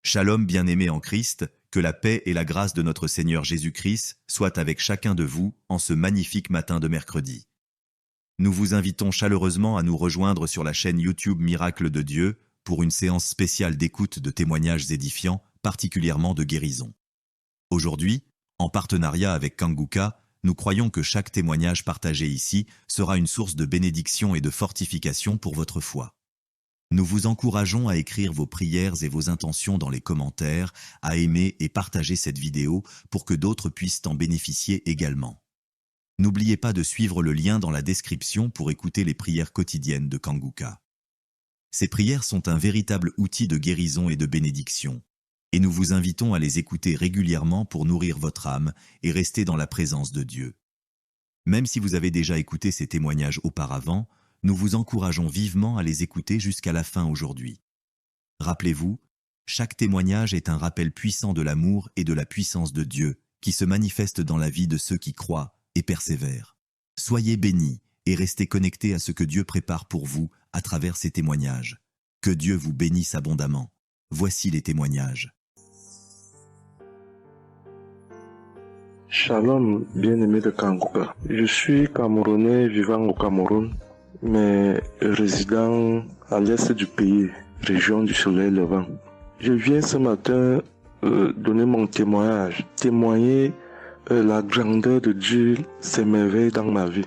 Shalom bien-aimés en Christ, que la paix et la grâce de notre Seigneur Jésus-Christ soient avec chacun de vous en ce magnifique matin de mercredi. Nous vous invitons chaleureusement à nous rejoindre sur la chaîne YouTube Miracle de Dieu pour une séance spéciale d'écoute de témoignages édifiants, particulièrement de guérison. Aujourd'hui, en partenariat avec Kanguka, nous croyons que chaque témoignage partagé ici sera une source de bénédiction et de fortification pour votre foi. Nous vous encourageons à écrire vos prières et vos intentions dans les commentaires, à aimer et partager cette vidéo pour que d'autres puissent en bénéficier également. N'oubliez pas de suivre le lien dans la description pour écouter les prières quotidiennes de Kanguka. Ces prières sont un véritable outil de guérison et de bénédiction, et nous vous invitons à les écouter régulièrement pour nourrir votre âme et rester dans la présence de Dieu. Même si vous avez déjà écouté ces témoignages auparavant, nous vous encourageons vivement à les écouter jusqu'à la fin aujourd'hui. Rappelez-vous, chaque témoignage est un rappel puissant de l'amour et de la puissance de Dieu qui se manifeste dans la vie de ceux qui croient et persévèrent. Soyez bénis et restez connectés à ce que Dieu prépare pour vous à travers ces témoignages. Que Dieu vous bénisse abondamment. Voici les témoignages. Shalom, bien-aimé de Kanguka. Je suis Camerounais vivant au Cameroun, mais résident à l'est du pays, région du soleil levant. Je viens ce matin donner mon témoignage, témoigner la grandeur de Dieu, ses merveilles dans ma vie.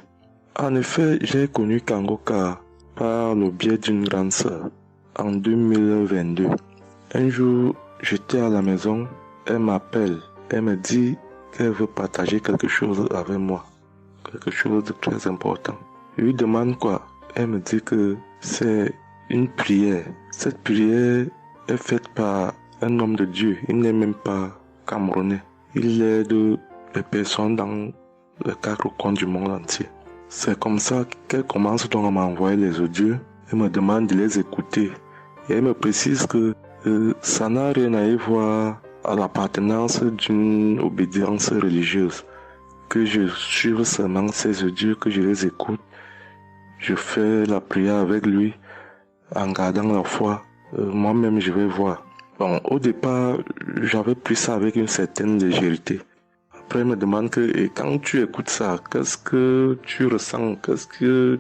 En effet, j'ai connu Kanguka par le biais d'une grande sœur en 2022. Un jour, j'étais à la maison, elle m'appelle, elle me dit qu'elle veut partager quelque chose avec moi, quelque chose de très important. Je lui demande quoi. Elle me dit que c'est une prière. Cette prière est faite par un homme de Dieu. Il n'est même pas camerounais. Il aide les personnes dans les 4 coins du monde entier. C'est comme ça qu'elle commence donc à m'envoyer les audios. Elle me demande de les écouter. Et elle me précise que ça n'a rien à y voir à l'appartenance d'une obédience religieuse. Que je suive seulement ces audios, que je les écoute. Je fais la prière avec lui en gardant la foi. Moi-même, je vais voir. Bon, au départ, j'avais pris ça avec une certaine légèreté. Après, il me demande que, et quand tu écoutes ça, qu'est-ce que tu ressens? Qu'est-ce que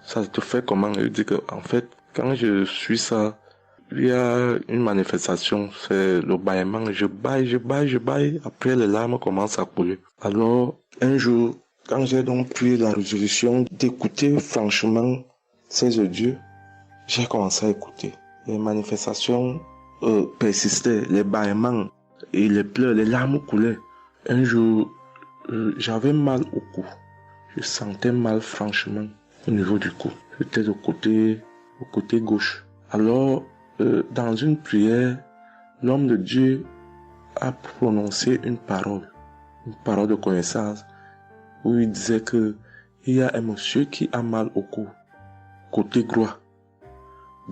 ça te fait comment? Je dis que, en fait, quand je suis ça, il y a une manifestation, c'est le bâillement. Je baille. Après, les larmes commencent à couler. Alors, un jour, quand j'ai donc pris la résolution d'écouter franchement ces audios, j'ai commencé à écouter. Les manifestations persistaient, les bâillements et les pleurs, les larmes coulaient. Un jour, j'avais mal au cou. Je sentais mal franchement au niveau du cou. J'étais au côté gauche. Alors, dans une prière, l'homme de Dieu a prononcé une parole de connaissance, où il disait que il y a un monsieur qui a mal au cou, côté droit.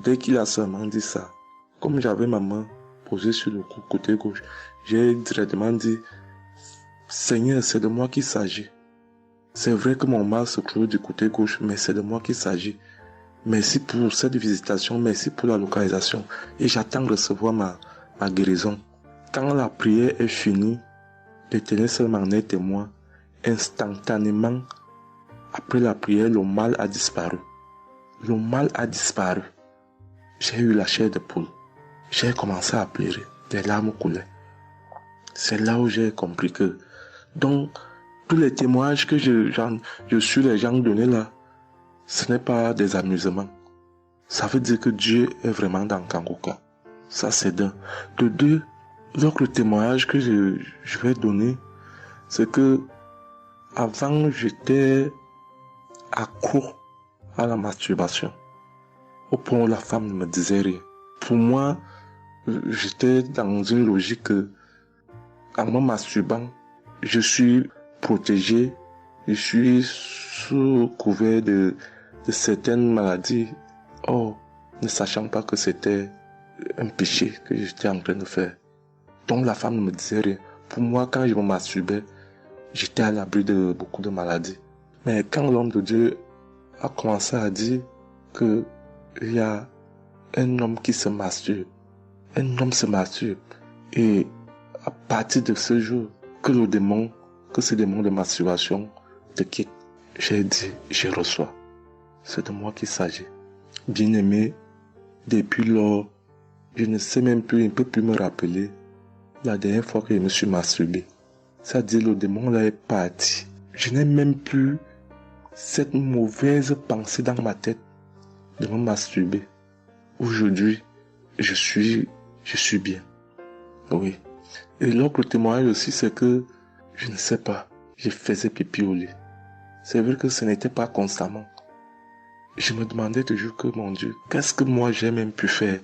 Dès qu'il a seulement dit ça, comme j'avais ma main posée sur le cou, côté gauche, j'ai directement dit, Seigneur, c'est de moi qu'il s'agit. C'est vrai que mon mal se trouve du côté gauche, mais c'est de moi qu'il s'agit. Merci pour cette visitation, merci pour la localisation. Et j'attends de recevoir ma guérison. Quand la prière est finie, l'Éternel seul m'en est témoin. Instantanément, après la prière, le mal a disparu. Le mal a disparu. J'ai eu la chair de poule. J'ai commencé à pleurer. Des larmes coulaient. C'est là où j'ai compris que, donc, tous les témoignages que je suis les gens donnés là, ce n'est pas des amusements. Ça veut dire que Dieu est vraiment dans Kanguka. Ça c'est d'un. De deux, l'autre témoignage que je vais donner, c'est que avant j'étais accro à la masturbation. Au point où la femme ne me disait rien. Pour moi, j'étais dans une logique que, en me masturbant, je suis protégé, je suis sous couvert de certaines maladies. Oh, ne sachant pas que c'était un péché que j'étais en train de faire. Donc la femme ne me disait rien. Pour moi, quand je me masturbais, j'étais à l'abri de beaucoup de maladies. Mais quand l'homme de Dieu a commencé à dire que il y a un homme qui se masturbe, un homme se masturbe. Et à partir de ce jour, que ce démon de masturbation te quitte, j'ai dit, je reçois. C'est de moi qu'il s'agit. Bien-aimé, depuis lors, je ne sais même plus, je ne peux plus me rappeler la dernière fois que je me suis masturbé. C'est-à-dire, le démon là est parti. Je n'ai même plus cette mauvaise pensée dans ma tête de me masturber. Aujourd'hui, je suis bien. Oui. Et l'autre témoignage aussi, c'est que, je ne sais pas, je faisais pipi au lit. C'est vrai que ce n'était pas constamment. Je me demandais toujours que, mon Dieu, qu'est-ce que moi j'ai même pu faire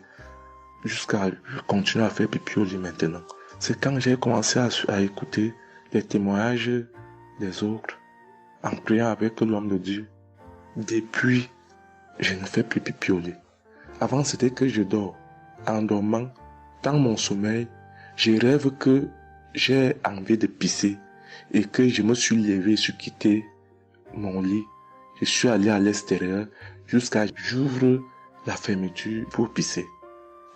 jusqu'à continuer à faire pipi au lit maintenant. C'est quand j'ai commencé à écouter les témoignages des autres, en priant avec l'homme de Dieu. Depuis, je ne fais plus pipi au lit. Avant, c'était que je dors. En dormant, dans mon sommeil, je rêve que j'ai envie de pisser et que je me suis levé, je suis quitté mon lit. Je suis allé à l'extérieur jusqu'à j'ouvre la fermeture pour pisser.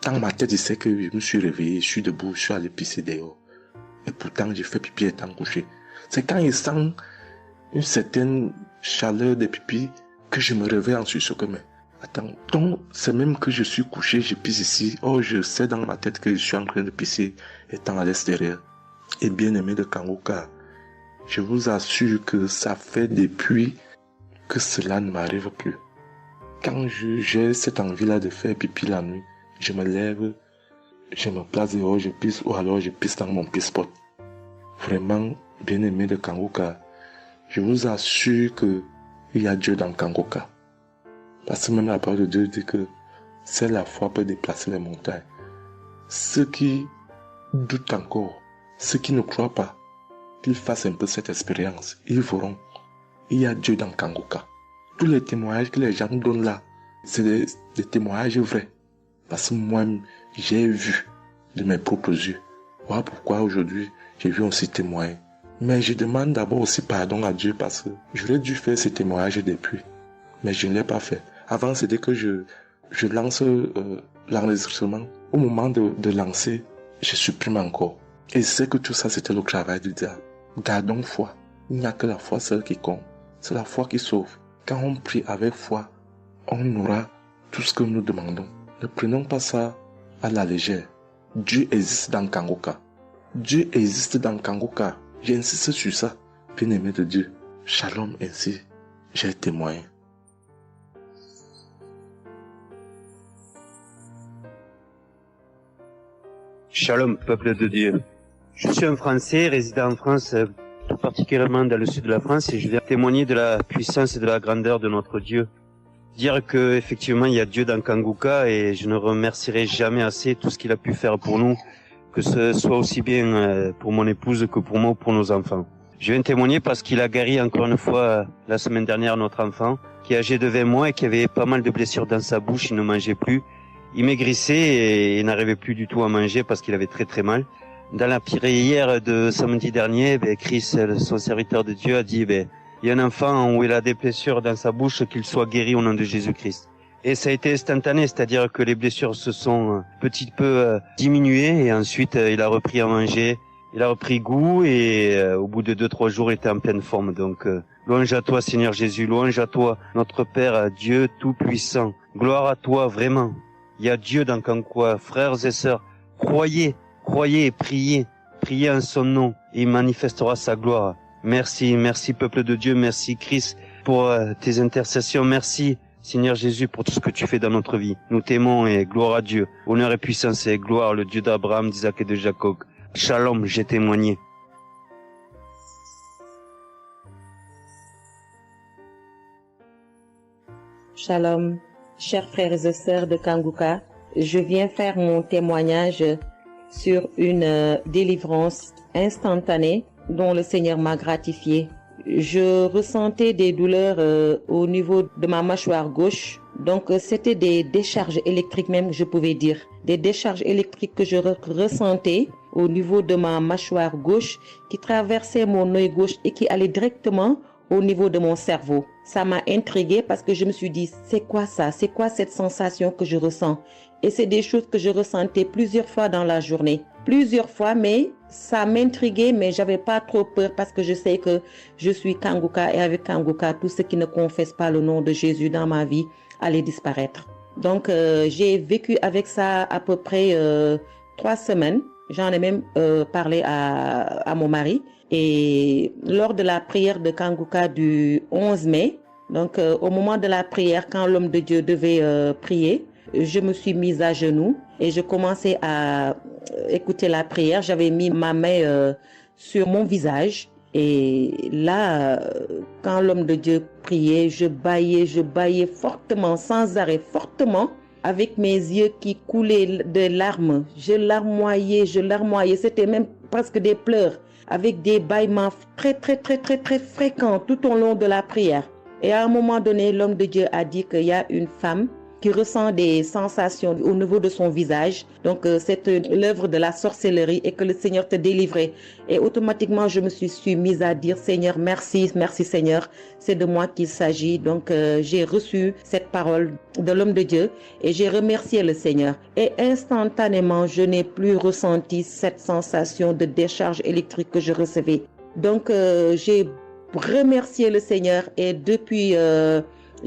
Dans ma tête, je sais que je me suis réveillé, je suis debout, je suis allé pisser dehors. Et pourtant, j'ai fait pipi étant couché. C'est quand je sens une certaine chaleur de pipi que je me réveille en sursaut. Mais attends, donc c'est même que je suis couché, je pisse ici. Oh, je sais dans ma tête que je suis en train de pisser étant à l'extérieur. Et bien aimé de Kangoka, je vous assure que ça fait depuis que cela ne m'arrive plus. Quand j'ai cette envie-là de faire pipi la nuit, je me lève, je me place dehors, je pisse, ou alors je pisse dans mon pisse-pot. Vraiment, bien aimé de Kangoka, je vous assure que il y a Dieu dans Kangoka. Parce que même la parole de Dieu dit que c'est la foi peut déplacer les montagnes. Ceux qui doutent encore, ceux qui ne croient pas, qu'ils fassent un peu cette expérience, ils verront. Il y a Dieu dans Kangoka. Tous les témoignages que les gens donnent là, c'est des témoignages vrais. Parce que moi, j'ai vu de mes propres yeux. Voilà pourquoi aujourd'hui, j'ai vu aussi témoigner. Mais je demande d'abord aussi pardon à Dieu parce que j'aurais dû faire ces témoignages depuis. Mais je ne l'ai pas fait. Avant, c'était que je lance l'enregistrement. Au moment de lancer, je supprime encore. Et je sais que tout ça, c'était le travail du diable. Gardons foi. Il n'y a que la foi seule qui compte. C'est la foi qui sauve. Quand on prie avec foi, on aura tout ce que nous demandons. Ne prenons pas ça à la légère. Dieu existe dans Kangoka. Dieu existe dans Kangoka. J'insiste sur ça. Bien-aimé de Dieu. Shalom ainsi. J'ai témoigné. Shalom, peuple de Dieu. Je suis un Français résidant en France, tout particulièrement dans le sud de la France, et je viens témoigner de la puissance et de la grandeur de notre Dieu. Dire que effectivement il y a Dieu dans Kangoka, et je ne remercierai jamais assez tout ce qu'il a pu faire pour nous, que ce soit aussi bien pour mon épouse que pour moi ou pour nos enfants. Je viens témoigner parce qu'il a guéri encore une fois la semaine dernière notre enfant, qui est âgé de 20 mois et qui avait pas mal de blessures dans sa bouche, il ne mangeait plus. Il maigrissait et n'arrivait plus du tout à manger parce qu'il avait très très mal. Dans la prière de samedi dernier, Chris, son serviteur de Dieu, a dit, il y a un enfant où il a des blessures dans sa bouche, qu'il soit guéri au nom de Jésus-Christ. Et ça a été instantané, c'est-à-dire que les blessures se sont petit peu diminuées et ensuite il a repris à manger, il a repris goût et au bout de 2-3 jours il était en pleine forme. Donc louange à toi Seigneur Jésus, louange à toi notre Père, Dieu Tout-Puissant. Gloire à toi vraiment. Il y a Dieu dans Kangoka, frères et sœurs, croyez et priez en son nom et il manifestera sa gloire. Merci peuple de Dieu, merci Christ pour tes intercessions, merci Seigneur Jésus pour tout ce que tu fais dans notre vie. Nous t'aimons et gloire à Dieu, honneur et puissance et gloire, le Dieu d'Abraham, d'Isaac et de Jacob. Shalom, j'ai témoigné. Shalom, chers frères et sœurs de Kangoka, je viens faire mon témoignage sur une délivrance instantanée dont le Seigneur m'a gratifié. Je ressentais des douleurs au niveau de ma mâchoire gauche, donc c'était des décharges électriques même, je pouvais dire. Des décharges électriques que je ressentais au niveau de ma mâchoire gauche qui traversaient mon œil gauche et qui allaient directement au niveau de mon cerveau. Ça m'a intriguée parce que je me suis dit, c'est quoi ça? C'est quoi cette sensation que je ressens? Et c'est des choses que je ressentais plusieurs fois dans la journée. Plusieurs fois, mais ça m'intriguait, mais j'avais pas trop peur parce que je sais que je suis Kanguka et avec Kanguka, tout ce qui ne confesse pas le nom de Jésus dans ma vie allait disparaître. Donc, j'ai vécu avec ça à peu près 3 semaines. J'en ai même parlé à mon mari. Et lors de la prière de Kanguka du 11 mai, donc au moment de la prière, quand l'homme de Dieu devait prier, je me suis mise à genoux et je commençais à écouter la prière. J'avais mis ma main sur mon visage. Et là, quand l'homme de Dieu priait, je bâillais fortement, sans arrêt, fortement, avec mes yeux qui coulaient de larmes. Je larmoyais. C'était même presque des pleurs, avec des bâillements très fréquents tout au long de la prière. Et à un moment donné, l'homme de Dieu a dit qu'il y a une femme qui ressent des sensations au niveau de son visage. Donc, c'est l'œuvre de la sorcellerie et que le Seigneur te délivrait. Et automatiquement, je me suis mise à dire, Seigneur, merci Seigneur, c'est de moi qu'il s'agit. Donc, j'ai reçu cette parole de l'homme de Dieu et j'ai remercié le Seigneur. Et instantanément, je n'ai plus ressenti cette sensation de décharge électrique que je recevais. Donc, j'ai remercié le Seigneur et depuis...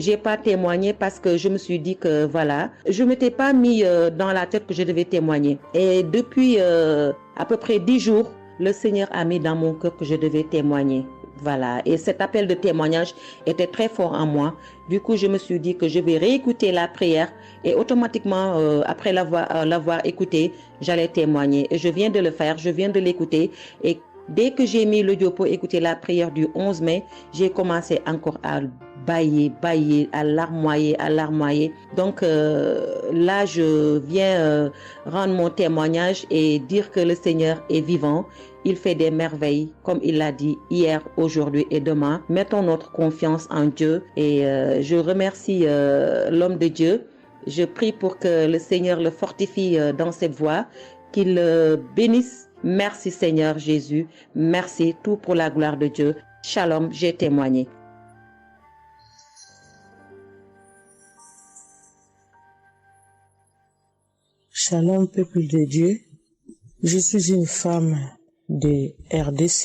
j'ai pas témoigné parce que je me suis dit que voilà, je m'étais pas mis dans la tête que je devais témoigner. Et depuis à peu près 10 jours, le Seigneur a mis dans mon cœur que je devais témoigner. Voilà. Et cet appel de témoignage était très fort en moi. Du coup, je me suis dit que je vais réécouter la prière et automatiquement, après l'avoir écouté, j'allais témoigner. Et je viens de le faire, je viens de l'écouter. Et dès que j'ai mis l'audio pour écouter la prière du 11 mai, j'ai commencé encore à bâiller, à larmoyer. Donc là, je viens rendre mon témoignage et dire que le Seigneur est vivant. Il fait des merveilles, comme il l'a dit hier, aujourd'hui et demain. Mettons notre confiance en Dieu et je remercie l'homme de Dieu. Je prie pour que le Seigneur le fortifie dans cette voie, qu'il le bénisse. Merci Seigneur Jésus. Merci, tout pour la gloire de Dieu. Shalom, j'ai témoigné. Shalom, peuple de Dieu. Je suis une femme de RDC.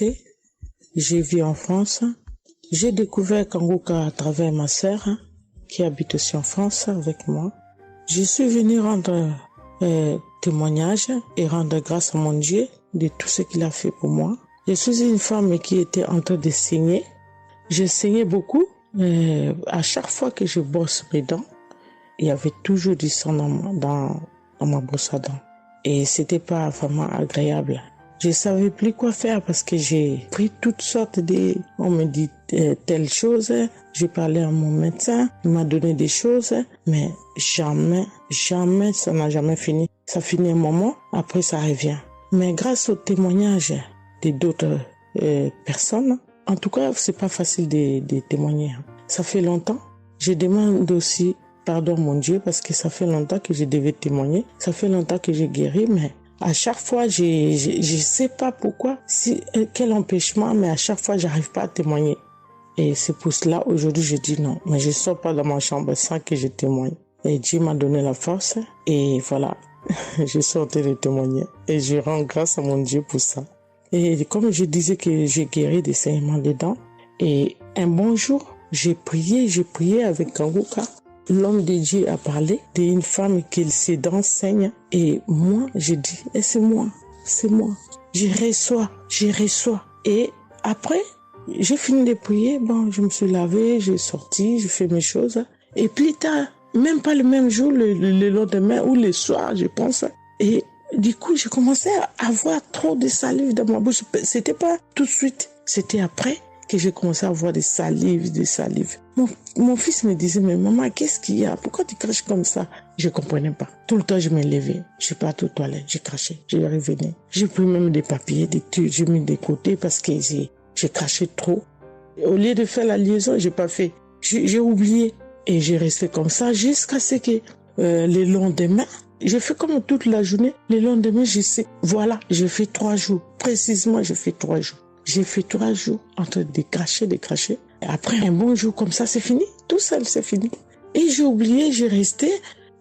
Je vis en France. J'ai découvert Kanguka à travers ma sœur qui habite aussi en France avec moi. Je suis venue rendre témoignage et rendre grâce à mon Dieu de tout ce qu'il a fait pour moi. Je suis une femme qui était en train de saigner. Je saignais beaucoup. À chaque fois que je brosse mes dents, il y avait toujours du sang dans ma brosse à dents. Et c'était pas vraiment agréable. Je savais plus quoi faire parce que j'ai pris toutes sortes de... On me dit telle chose. J'ai parlé à mon médecin. Il m'a donné des choses. Mais jamais, ça n'a jamais fini. Ça finit un moment, après ça revient. Mais grâce au témoignage d'autres personnes, en tout cas, c'est pas facile de témoigner. Ça fait longtemps. Je demande aussi pardon mon Dieu parce que ça fait longtemps que je devais témoigner. Ça fait longtemps que j'ai guéri, mais à chaque fois, je sais pas pourquoi, quel empêchement, mais à chaque fois, j'arrive pas à témoigner. Et c'est pour cela, aujourd'hui, je dis non. Mais je sors pas de ma chambre sans que je témoigne. Et Dieu m'a donné la force. Et voilà, je suis en train de témoigner. Et je rends grâce à mon Dieu pour ça. Et comme je disais que j'ai guéri des saignements des dents. Et un bon jour, j'ai prié avec Kanguka. L'homme de Dieu a parlé d'une femme qui ses dents saignent. Et moi, j'ai dit, c'est moi. Je reçois. Et après, j'ai fini de prier. Bon, je me suis lavé, j'ai sorti, j'ai fait mes choses. Et plus tard, même pas le même jour, le lendemain ou le soir, je pense. Et du coup, j'ai commencé à avoir trop de salive dans ma bouche. C'était pas tout de suite, c'était après que j'ai commencé à avoir des salives. Mon fils me disait, mais maman, qu'est-ce qu'il y a? Pourquoi tu craches comme ça? Je comprenais pas. Tout le temps, je me levais. Je suis partie aux toilettes, j'ai craché, je revenais. J'ai pris même des papiers, des trucs, j'ai mis de côté parce que j'ai craché trop. Au lieu de faire la liaison, j'ai pas fait. J'ai oublié. Et j'ai resté comme ça jusqu'à ce que le lendemain, j'ai fait comme toute la journée. Le lendemain, je sais, voilà, j'ai fait 3 jours. Précisément, j'ai fait 3 jours. J'ai fait 3 jours en train de cracher. Et après un bon jour comme ça, c'est fini. Tout seul, c'est fini. Et j'ai oublié, j'ai resté.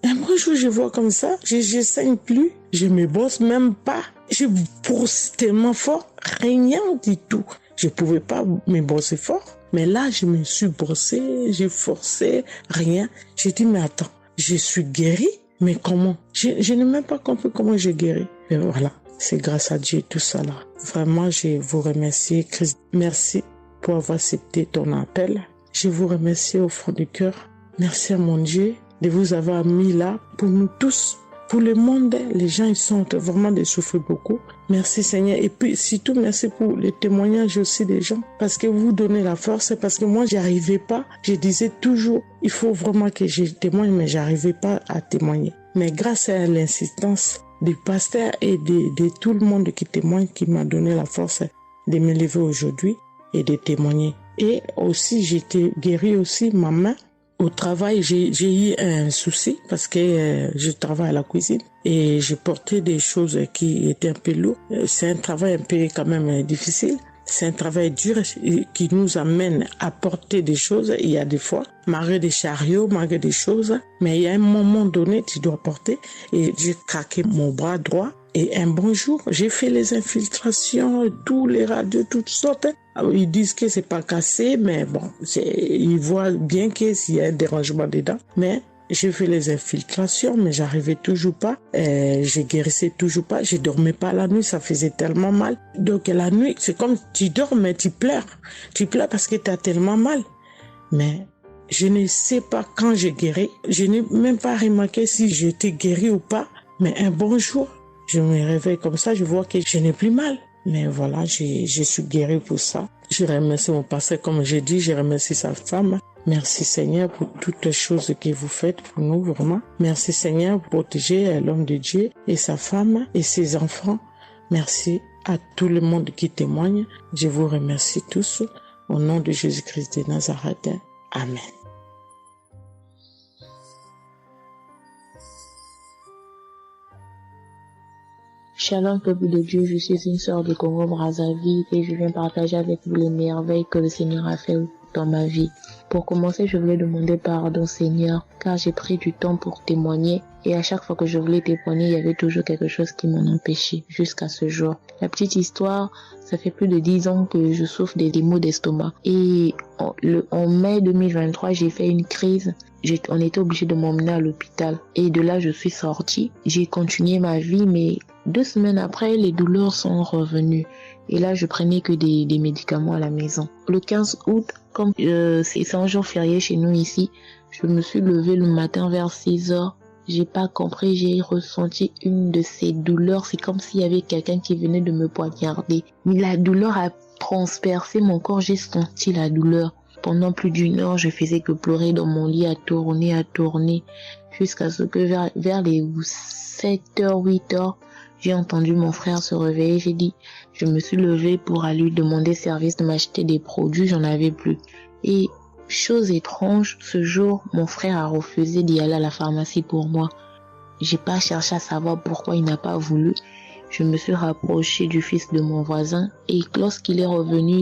Un bon jour, je vois comme ça, je saigne plus, je me brosse même pas. Je brosse tellement fort, rien du tout. Je pouvais pas me brosser fort. Mais là, je me suis brossé, j'ai forcé, rien. J'ai dit, mais attends, je suis guérie, mais comment? Je n'ai même pas compris comment j'ai guéri. Et voilà, c'est grâce à Dieu tout ça là. Vraiment, je vous remercie, Christ. Merci pour avoir accepté ton appel. Je vous remercie au fond du cœur. Merci à mon Dieu de vous avoir mis là pour nous tous. Pour le monde, les gens ils sont vraiment de souffrir beaucoup. Merci Seigneur. Et puis surtout merci pour les témoignages aussi des gens. Parce que vous donnez la force. Parce que moi, j'arrivais pas. Je disais toujours, il faut vraiment que je témoigne, mais j'arrivais pas à témoigner. Mais grâce à l'insistance du pasteur et de tout le monde qui témoigne, qui m'a donné la force de me lever aujourd'hui et de témoigner. Et aussi, j'étais guérie aussi, ma main. Au travail, j'ai eu un souci parce que je travaille à la cuisine et j'ai porté des choses qui étaient un peu lourdes. C'est un travail un peu quand même difficile. C'est un travail dur qui nous amène à porter des choses. Il y a des fois, malgré des chariots, malgré des choses, mais il y a un moment donné, tu dois porter. Et j'ai craqué mon bras droit. Et un bon jour, j'ai fait les infiltrations, tous les radios, toutes sortes. Ils disent que c'est pas cassé, mais bon, ils voient bien qu'il y a un dérangement dedans. Mais j'ai fait les infiltrations, mais j'arrivais toujours pas. Je guérissais toujours pas. Je dormais pas la nuit, ça faisait tellement mal. Donc la nuit, c'est comme tu dors, mais tu pleures. Tu pleures parce que tu as tellement mal. Mais je ne sais pas quand j'ai guéri. Je n'ai même pas remarqué si j'étais guéri ou pas. Mais un bon jour, je me réveille comme ça, je vois que je n'ai plus mal. Mais voilà, je suis guérie pour ça. Je remercie mon pasteur, comme j'ai dit, je remercie sa femme. Merci Seigneur pour toutes les choses que vous faites pour nous, vraiment. Merci Seigneur pour protéger l'homme de Dieu et sa femme et ses enfants. Merci à tout le monde qui témoigne. Je vous remercie tous. Au nom de Jésus-Christ de Nazareth. Amen. Shalom, peuple de Dieu, je suis une sœur de Congo-Brazzaville et je viens partager avec vous les merveilles que le Seigneur a fait dans ma vie. Pour commencer, je voulais demander pardon, Seigneur, car j'ai pris du temps pour témoigner et à chaque fois que je voulais témoigner, il y avait toujours quelque chose qui m'en empêchait jusqu'à ce jour. La petite histoire, ça fait plus de 10 ans que je souffre des maux d'estomac et en mai 2023, j'ai fait une crise. On était obligé de m'emmener à l'hôpital et de là, je suis sortie. J'ai continué ma vie, mais 2 semaines après, les douleurs sont revenues. Et là, je prenais que des médicaments à la maison. Le 15 août, comme c'est un jour férié chez nous ici, je me suis levée le matin vers 6 heures. J'ai pas compris, j'ai ressenti une de ces douleurs. C'est comme s'il y avait quelqu'un qui venait de me poignarder. Mais la douleur a transpercé mon corps, j'ai senti la douleur. Pendant plus d'1 heure, je faisais que pleurer dans mon lit, à tourner, jusqu'à ce que vers les 7h, 8h, j'ai entendu mon frère se réveiller. Je me suis levée pour aller lui demander service de m'acheter des produits, j'en avais plus. Et chose étrange, ce jour, mon frère a refusé d'y aller à la pharmacie pour moi. J'ai pas cherché à savoir pourquoi il n'a pas voulu. Je me suis rapprochée du fils de mon voisin et lorsqu'il est revenu,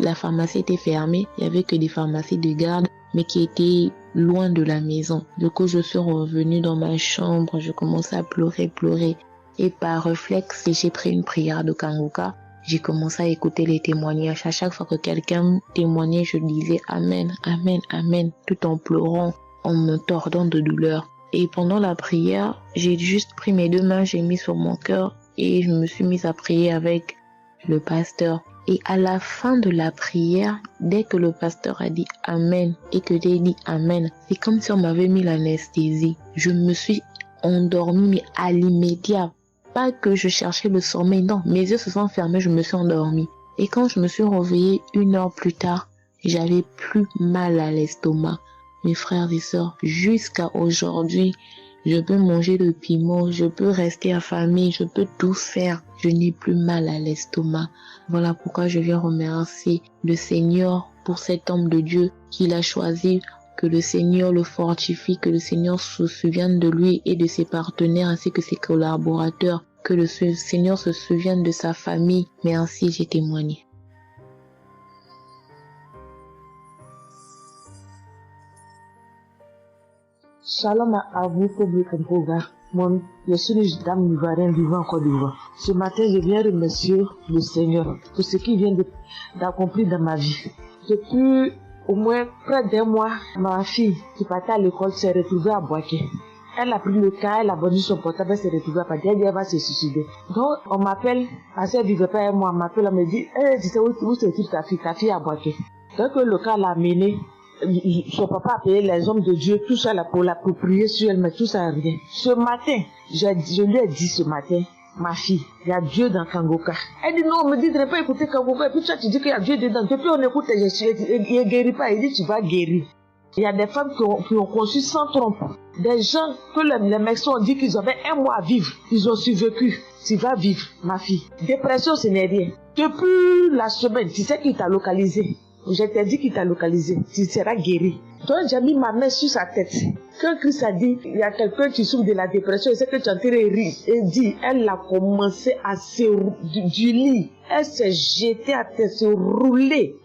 la pharmacie était fermée. Il y avait que des pharmacies de garde, mais qui étaient loin de la maison. Du coup, je suis revenue dans ma chambre, je commençais à pleurer. Et par réflexe, j'ai pris une prière de Kanguka. J'ai commencé à écouter les témoignages. À chaque fois que quelqu'un témoignait, je disais Amen, Amen, Amen, tout en pleurant, en me tordant de douleur. Et pendant la prière, j'ai juste pris mes 2 mains, j'ai mis sur mon cœur et je me suis mise à prier avec le pasteur. Et à la fin de la prière, dès que le pasteur a dit Amen et que j'ai dit Amen, c'est comme si on m'avait mis l'anesthésie. Je me suis endormie, mais à l'immédiat. Pas que je cherchais le sommeil, non. Mes yeux se sont fermés, je me suis endormie. Et quand je me suis réveillée 1 heure plus tard, j'avais plus mal à l'estomac. Mes frères et sœurs, jusqu'à aujourd'hui, je peux manger le piment, je peux rester affamée, je peux tout faire. Je n'ai plus mal à l'estomac. Voilà pourquoi je viens remercier le Seigneur pour cet homme de Dieu qu'il a choisi. Que le Seigneur le fortifie, que le Seigneur se souvienne de lui et de ses partenaires ainsi que ses collaborateurs, que le Seigneur se souvienne de sa famille. Mais ainsi j'ai témoigné. Shalom à vous, peuple Kangoka. Moi, je suis une dame ivoirienne vivant en Côte d'Ivoire. Ce matin, je viens remercier le Seigneur pour ce qu'il vient d'accomplir dans ma vie. Depuis au moins près d'un mois, ma fille qui partait à l'école s'est retrouvée à Boaké. Elle a pris le cas, elle a vendu son portable, elle s'est retrouvée à Paris, elle va se suicider. Donc, on m'appelle, parce qu'elle vivait pas avec moi, on m'appelle, on me dit, tu sais où se trouve ta fille à Boaké. Donc, le cas l'a amené. Son papa a payé les hommes de Dieu, tout ça là pour prier sur elle, mais tout ça rien. Ce matin, je lui ai dit ce matin, ma fille, il y a Dieu dans Kangoka. Elle dit non, on me dit de ne pas écouter Kangoka, et puis toi tu dis qu'il y a Dieu dedans. Depuis on écoute, il ne guérit pas, il dit tu vas guérir. Il y a des femmes qui ont conçu sans trompe. Des gens que les médecins ont dit qu'ils avaient un mois à vivre, ils ont survécu. Tu vas vivre, ma fille. Dépression, ce n'est rien. Depuis la semaine, tu sais qui t'a localisé. Je t'ai dit qu'il t'a localisé, tu seras guéri. Donc j'ai mis ma main sur sa tête. Quand Christ a dit, il y a quelqu'un qui souffre de la dépression, c'est que tu es en train de rire. Et dit, elle a commencé à se du lit. Elle s'est jetée à terre, se rouler.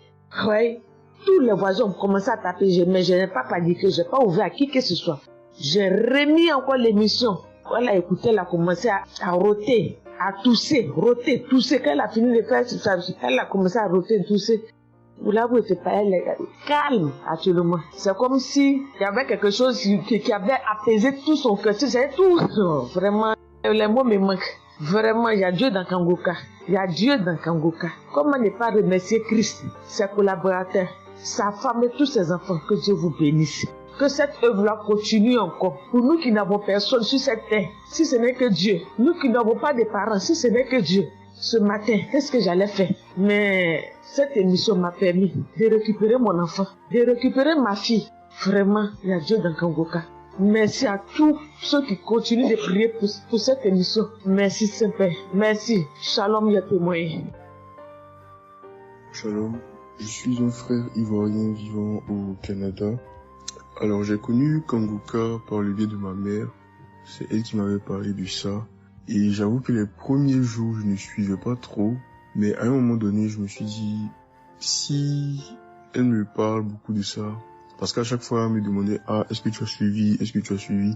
Oui. Tous les voisins ont commencé à taper, mais je n'ai pas paniqué, je n'ai pas ouvert à qui que ce soit. J'ai remis encore l'émission. Quand elle a écouté, elle a commencé à roter, à tousser, tousser. Quand elle a fini de faire ça, elle a commencé à roter, tousser. Vous l'avez fait pas, elle est calme actuellement. C'est comme si il y avait quelque chose qui avait apaisé tout son cœur. C'est tout. Vraiment, les mots me manquent. Vraiment, il y a Dieu dans Kangoka. Il y a Dieu dans Kangoka. Comment ne pas remercier Christ, ses collaborateurs, sa femme et tous ses enfants. Que Dieu vous bénisse. Que cette œuvre-là continue encore. Pour nous qui n'avons personne sur cette terre, si ce n'est que Dieu. Nous qui n'avons pas de parents, si ce n'est que Dieu. Ce matin, qu'est-ce que j'allais faire? Mais cette émission m'a permis de récupérer mon enfant, de récupérer ma fille. Vraiment, il y a Dieu dans Kangoka. Merci à tous ceux qui continuent de prier pour cette émission. Merci Saint-Père. Merci. Shalom, ya témoin. Shalom. Je suis un frère ivoirien vivant au Canada. Alors j'ai connu Kangoka par le biais de ma mère. C'est elle qui m'avait parlé de ça. Et j'avoue que les premiers jours, je ne suivais pas trop. Mais à un moment donné, je me suis dit, si elle me parle beaucoup de ça, parce qu'à chaque fois, elle me demandait, est-ce que tu as suivi?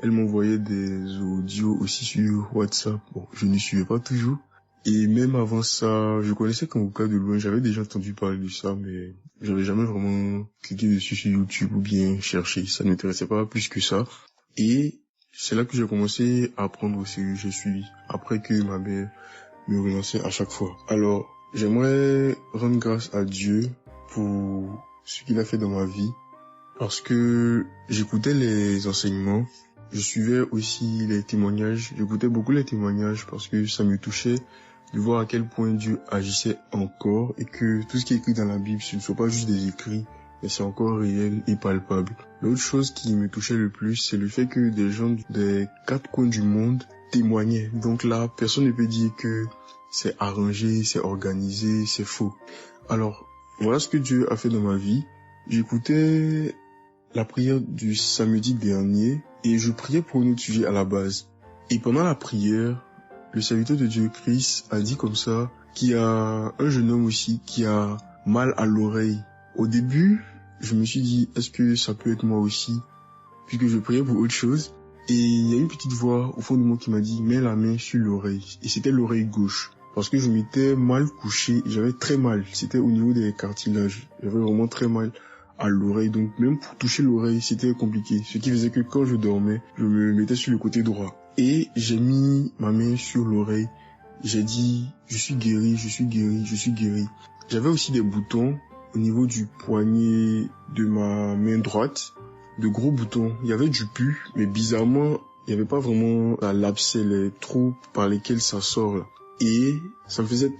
Elle m'envoyait des audios aussi sur WhatsApp. Bon, je ne suivais pas toujours. Et même avant ça, je connaissais Kangoka de loin. J'avais déjà entendu parler de ça, mais j'avais jamais vraiment cliqué dessus sur YouTube ou bien cherché. Ça ne m'intéressait pas plus que ça. Et c'est là que j'ai commencé à apprendre au sérieux. J'ai suivi. Après que ma mère me relançait à chaque fois. Alors, j'aimerais rendre grâce à Dieu pour ce qu'il a fait dans ma vie. Parce que j'écoutais les enseignements. Je suivais aussi les témoignages. J'écoutais beaucoup les témoignages parce que ça me touchait de voir à quel point Dieu agissait encore et que tout ce qui est écrit dans la Bible, ce ne sont pas juste des écrits, mais c'est encore réel et palpable. L'autre chose qui me touchait le plus, c'est le fait que des gens des 4 coins du monde témoignaient. Donc là, personne ne peut dire que c'est arrangé, c'est organisé, c'est faux. Alors, voilà ce que Dieu a fait dans ma vie. J'écoutais la prière du samedi dernier et je priais pour un autre sujet à la base. Et pendant la prière, le serviteur de Dieu, Christ, a dit comme ça qu'il y a un jeune homme aussi qui a mal à l'oreille. Au début, je me suis dit, est-ce que ça peut être moi aussi? Puisque je priais pour autre chose. Et il y a une petite voix au fond de moi qui m'a dit, mets la main sur l'oreille. Et c'était l'oreille gauche. Parce que je m'étais mal couché, j'avais très mal. C'était au niveau des cartilages. J'avais vraiment très mal à l'oreille. Donc même pour toucher l'oreille, c'était compliqué. Ce qui faisait que quand je dormais, je me mettais sur le côté droit. Et j'ai mis ma main sur l'oreille. J'ai dit, je suis guéri, je suis guéri, je suis guéri. J'avais aussi des boutons au niveau du poignet de ma main droite. De gros boutons. Il y avait du pus, mais bizarrement, il n'y avait pas vraiment l'abcès, les trous par lesquels ça sort là. Et ça me faisait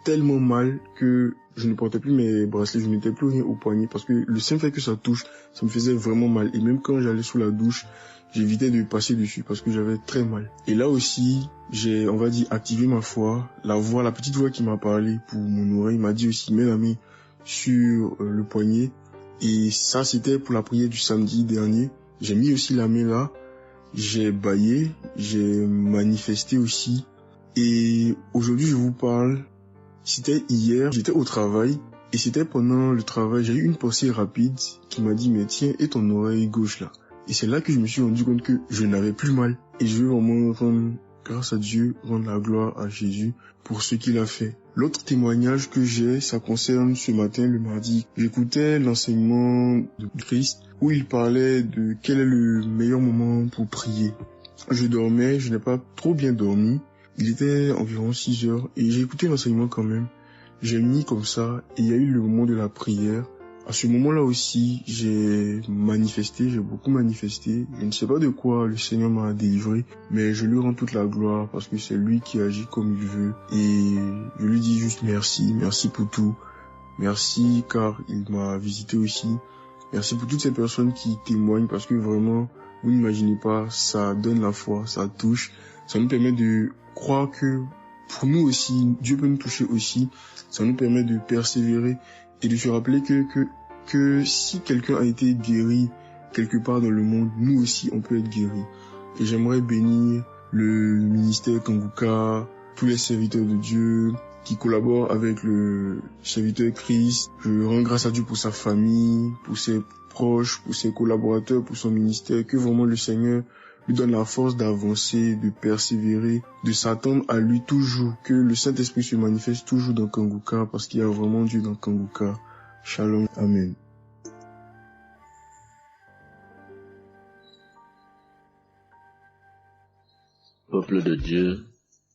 tellement mal que je ne portais plus mes bracelets, je ne mettais plus rien au poignet parce que le simple fait que ça touche, ça me faisait vraiment mal. Et même quand j'allais sous la douche, j'évitais de passer dessus parce que j'avais très mal. Et là aussi, j'ai, on va dire, activé ma foi. La petite voix qui m'a parlé pour mon oreille m'a dit aussi, mets la main sur le poignet. Et ça, c'était pour la prière du samedi dernier. J'ai mis aussi la main là. J'ai baillé, j'ai manifesté aussi. Et aujourd'hui, je vous parle. C'était hier, j'étais au travail. Et c'était pendant le travail, j'ai eu une pensée rapide qui m'a dit, mais tiens, et ton oreille gauche là? Et c'est là que je me suis rendu compte que je n'avais plus mal. Et je veux vraiment rendre grâce à Dieu, rendre la gloire à Jésus pour ce qu'il a fait. L'autre témoignage que j'ai, ça concerne ce matin, le mardi. J'écoutais l'enseignement de Christ où il parlait de quel est le meilleur moment pour prier. Je dormais, je n'ai pas trop bien dormi. Il était environ 6 heures et j'ai écouté l'enseignement quand même. J'ai mis comme ça et il y a eu le moment de la prière. À ce moment-là aussi, j'ai beaucoup manifesté. Je ne sais pas de quoi le Seigneur m'a délivré, mais je lui rends toute la gloire parce que c'est lui qui agit comme il veut. Et je lui dis juste merci pour tout. Merci car il m'a visité aussi. Merci pour toutes ces personnes qui témoignent parce que vraiment, vous n'imaginez pas, ça donne la foi, ça touche. Ça nous permet de croire que pour nous aussi, Dieu peut nous toucher aussi. Ça nous permet de persévérer et de se rappeler que si quelqu'un a été guéri quelque part dans le monde, nous aussi on peut être guéri. Et j'aimerais bénir le ministère Kanguka, tous les serviteurs de Dieu qui collaborent avec le serviteur Christ. Je rends grâce à Dieu pour sa famille, pour ses proches, pour ses collaborateurs, pour son ministère, que vraiment le Seigneur lui donne la force d'avancer, de persévérer, de s'attendre à lui toujours, que le Saint-Esprit se manifeste toujours dans Kanguka, parce qu'il y a vraiment Dieu dans Kanguka. Shalom, Amen. Peuple de Dieu,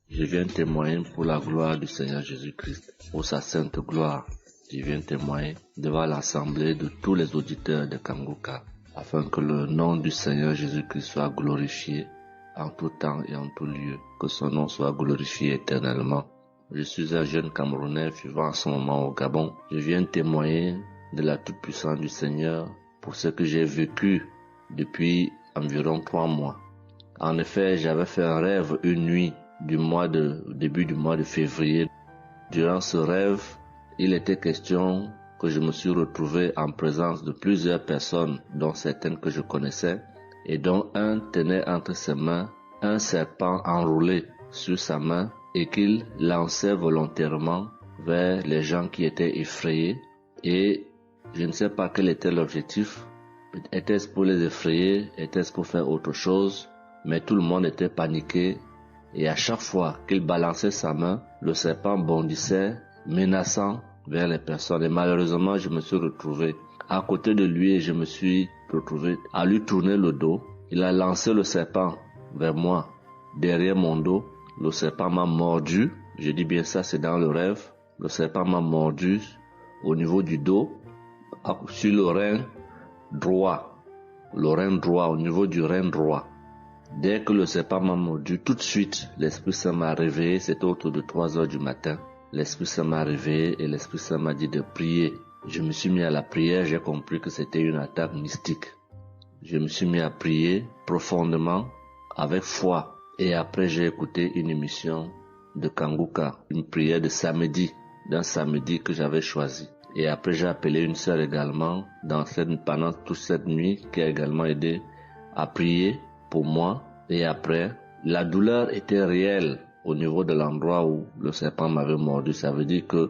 je viens témoigner pour la gloire du Seigneur Jésus-Christ, pour sa sainte gloire. Je viens témoigner devant l'assemblée de tous les auditeurs de Kanguka, afin que le nom du Seigneur Jésus-Christ soit glorifié en tout temps et en tout lieu, que son nom soit glorifié éternellement. Je suis un jeune Camerounais vivant en ce moment au Gabon. Je viens témoigner de la toute-puissance du Seigneur pour ce que j'ai vécu depuis environ 3 mois. En effet, j'avais fait un rêve une nuit début du mois de février. Durant ce rêve, il était question que je me suis retrouvé en présence de plusieurs personnes, dont certaines que je connaissais, et dont un tenait entre ses mains un serpent enroulé sur sa main et qu'il lançait volontairement vers les gens qui étaient effrayés. Et je ne sais pas quel était l'objectif. Était-ce pour les effrayer? Était-ce pour faire autre chose? Mais tout le monde était paniqué. Et à chaque fois qu'il balançait sa main, le serpent bondissait, menaçant vers les personnes. Et malheureusement, je me suis retrouvé à côté de lui et je me suis retrouvé à lui tourner le dos. Il a lancé le serpent vers moi, derrière mon dos. Le serpent m'a mordu. Je dis bien ça, c'est dans le rêve. Le serpent m'a mordu au niveau du dos, sur le rein droit. Le rein droit, au niveau du rein droit. Dès que le serpent m'a mordu, tout de suite, l'Esprit Saint m'a réveillé. C'était autour de 3 heures du matin. L'Esprit Saint m'a réveillé et l'Esprit Saint m'a dit de prier. Je me suis mis à la prière, j'ai compris que c'était une attaque mystique. Je me suis mis à prier profondément, avec foi. Et après, j'ai écouté une émission de Kanguka, une prière de samedi, d'un samedi que j'avais choisi. Et après, j'ai appelé une sœur également pendant toute cette nuit, qui a également aidé à prier pour moi. Et après, la douleur était réelle au niveau de l'endroit où le serpent m'avait mordu. Ça veut dire que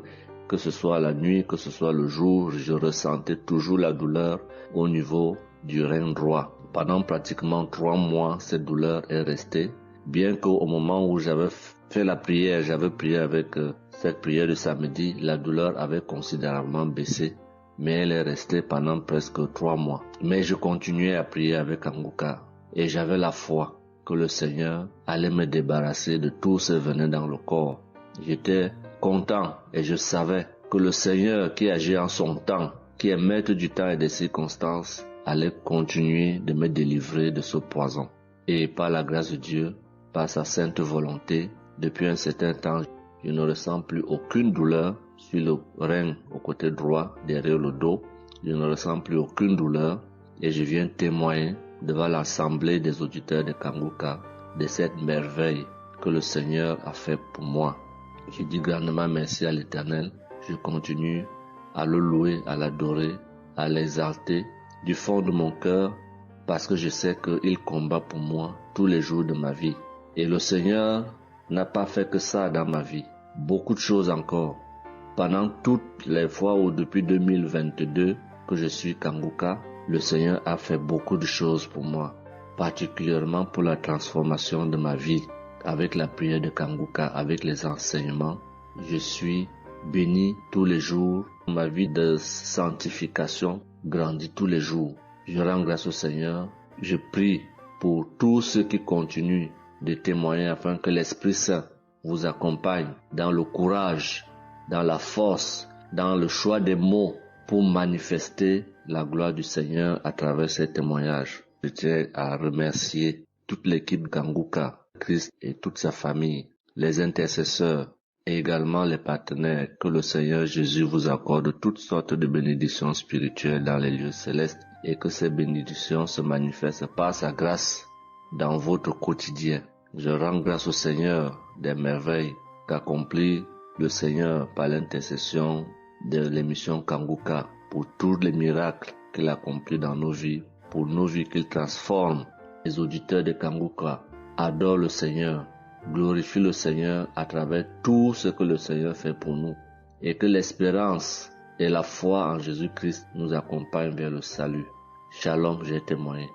ce soit la nuit, que ce soit le jour, je ressentais toujours la douleur au niveau du rein droit. Pendant pratiquement 3 mois, cette douleur est restée. Bien qu'au moment où j'avais fait la prière, j'avais prié avec cette prière de samedi, la douleur avait considérablement baissé. Mais elle est restée pendant presque 3 mois. Mais je continuais à prier avec Kanguka. Et j'avais la foi que le Seigneur allait me débarrasser de tout ce venin dans le corps. J'étais content et je savais que le Seigneur qui agit en son temps, qui est maître du temps et des circonstances, allait continuer de me délivrer de ce poison. Et par la grâce de Dieu, par sa sainte volonté, depuis un certain temps, je ne ressens plus aucune douleur sur le rein au côté droit, derrière le dos. Je ne ressens plus aucune douleur et je viens témoigner devant l'assemblée des auditeurs de Kanguka de cette merveille que le Seigneur a fait pour moi. Je dis grandement merci à l'Éternel. Je continue à le louer, à l'adorer, à l'exalter du fond de mon cœur parce que je sais qu'il combat pour moi tous les jours de ma vie. Et le Seigneur n'a pas fait que ça dans ma vie. Beaucoup de choses encore. Pendant toutes les fois où depuis 2022 que je suis Kanguka, Le Seigneur a fait beaucoup de choses pour moi, particulièrement pour la transformation de ma vie. Avec la prière de Kanguka, avec les enseignements, je suis béni tous les jours. Ma vie de sanctification grandit tous les jours. Je rends grâce au Seigneur. Je prie pour tous ceux qui continuent de témoigner afin que l'Esprit Saint vous accompagne dans le courage, dans la force, dans le choix des mots pour manifester la gloire du Seigneur à travers ces témoignages. Je tiens à remercier toute l'équipe Kanguka, Christ et toute sa famille, les intercesseurs et également les partenaires. Que le Seigneur Jésus vous accorde toutes sortes de bénédictions spirituelles dans les lieux célestes et que ces bénédictions se manifestent par sa grâce dans votre quotidien. Je rends grâce au Seigneur des merveilles qu'accomplit le Seigneur par l'intercession de l'émission Kanguka pour tous les miracles qu'il accomplit dans nos vies, pour nos vies qu'il transforme. Les auditeurs de Kanguka adorent le Seigneur, glorifient le Seigneur à travers tout ce que le Seigneur fait pour nous et que l'espérance et la foi en Jésus-Christ nous accompagnent vers le salut. Shalom, j'ai témoigné.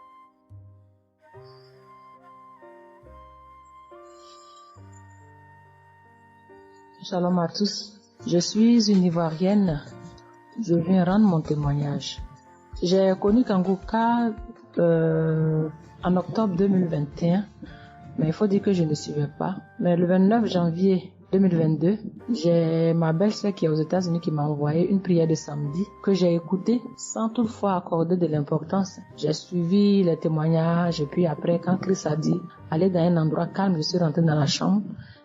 Shalom à tous. Je suis une Ivoirienne. Je viens rendre mon témoignage. J'ai connu Kanguka en octobre 2021, mais il faut dire que je ne suivais pas. Mais le 29 janvier 2022, j'ai ma belle-sœur qui est aux États-Unis qui m'a envoyé une prière de samedi que j'ai écoutée sans toutefois accorder de l'importance. J'ai suivi les témoignages et puis après, quand Christ a dit aller dans un endroit calme, je suis rentrée dans la chambre.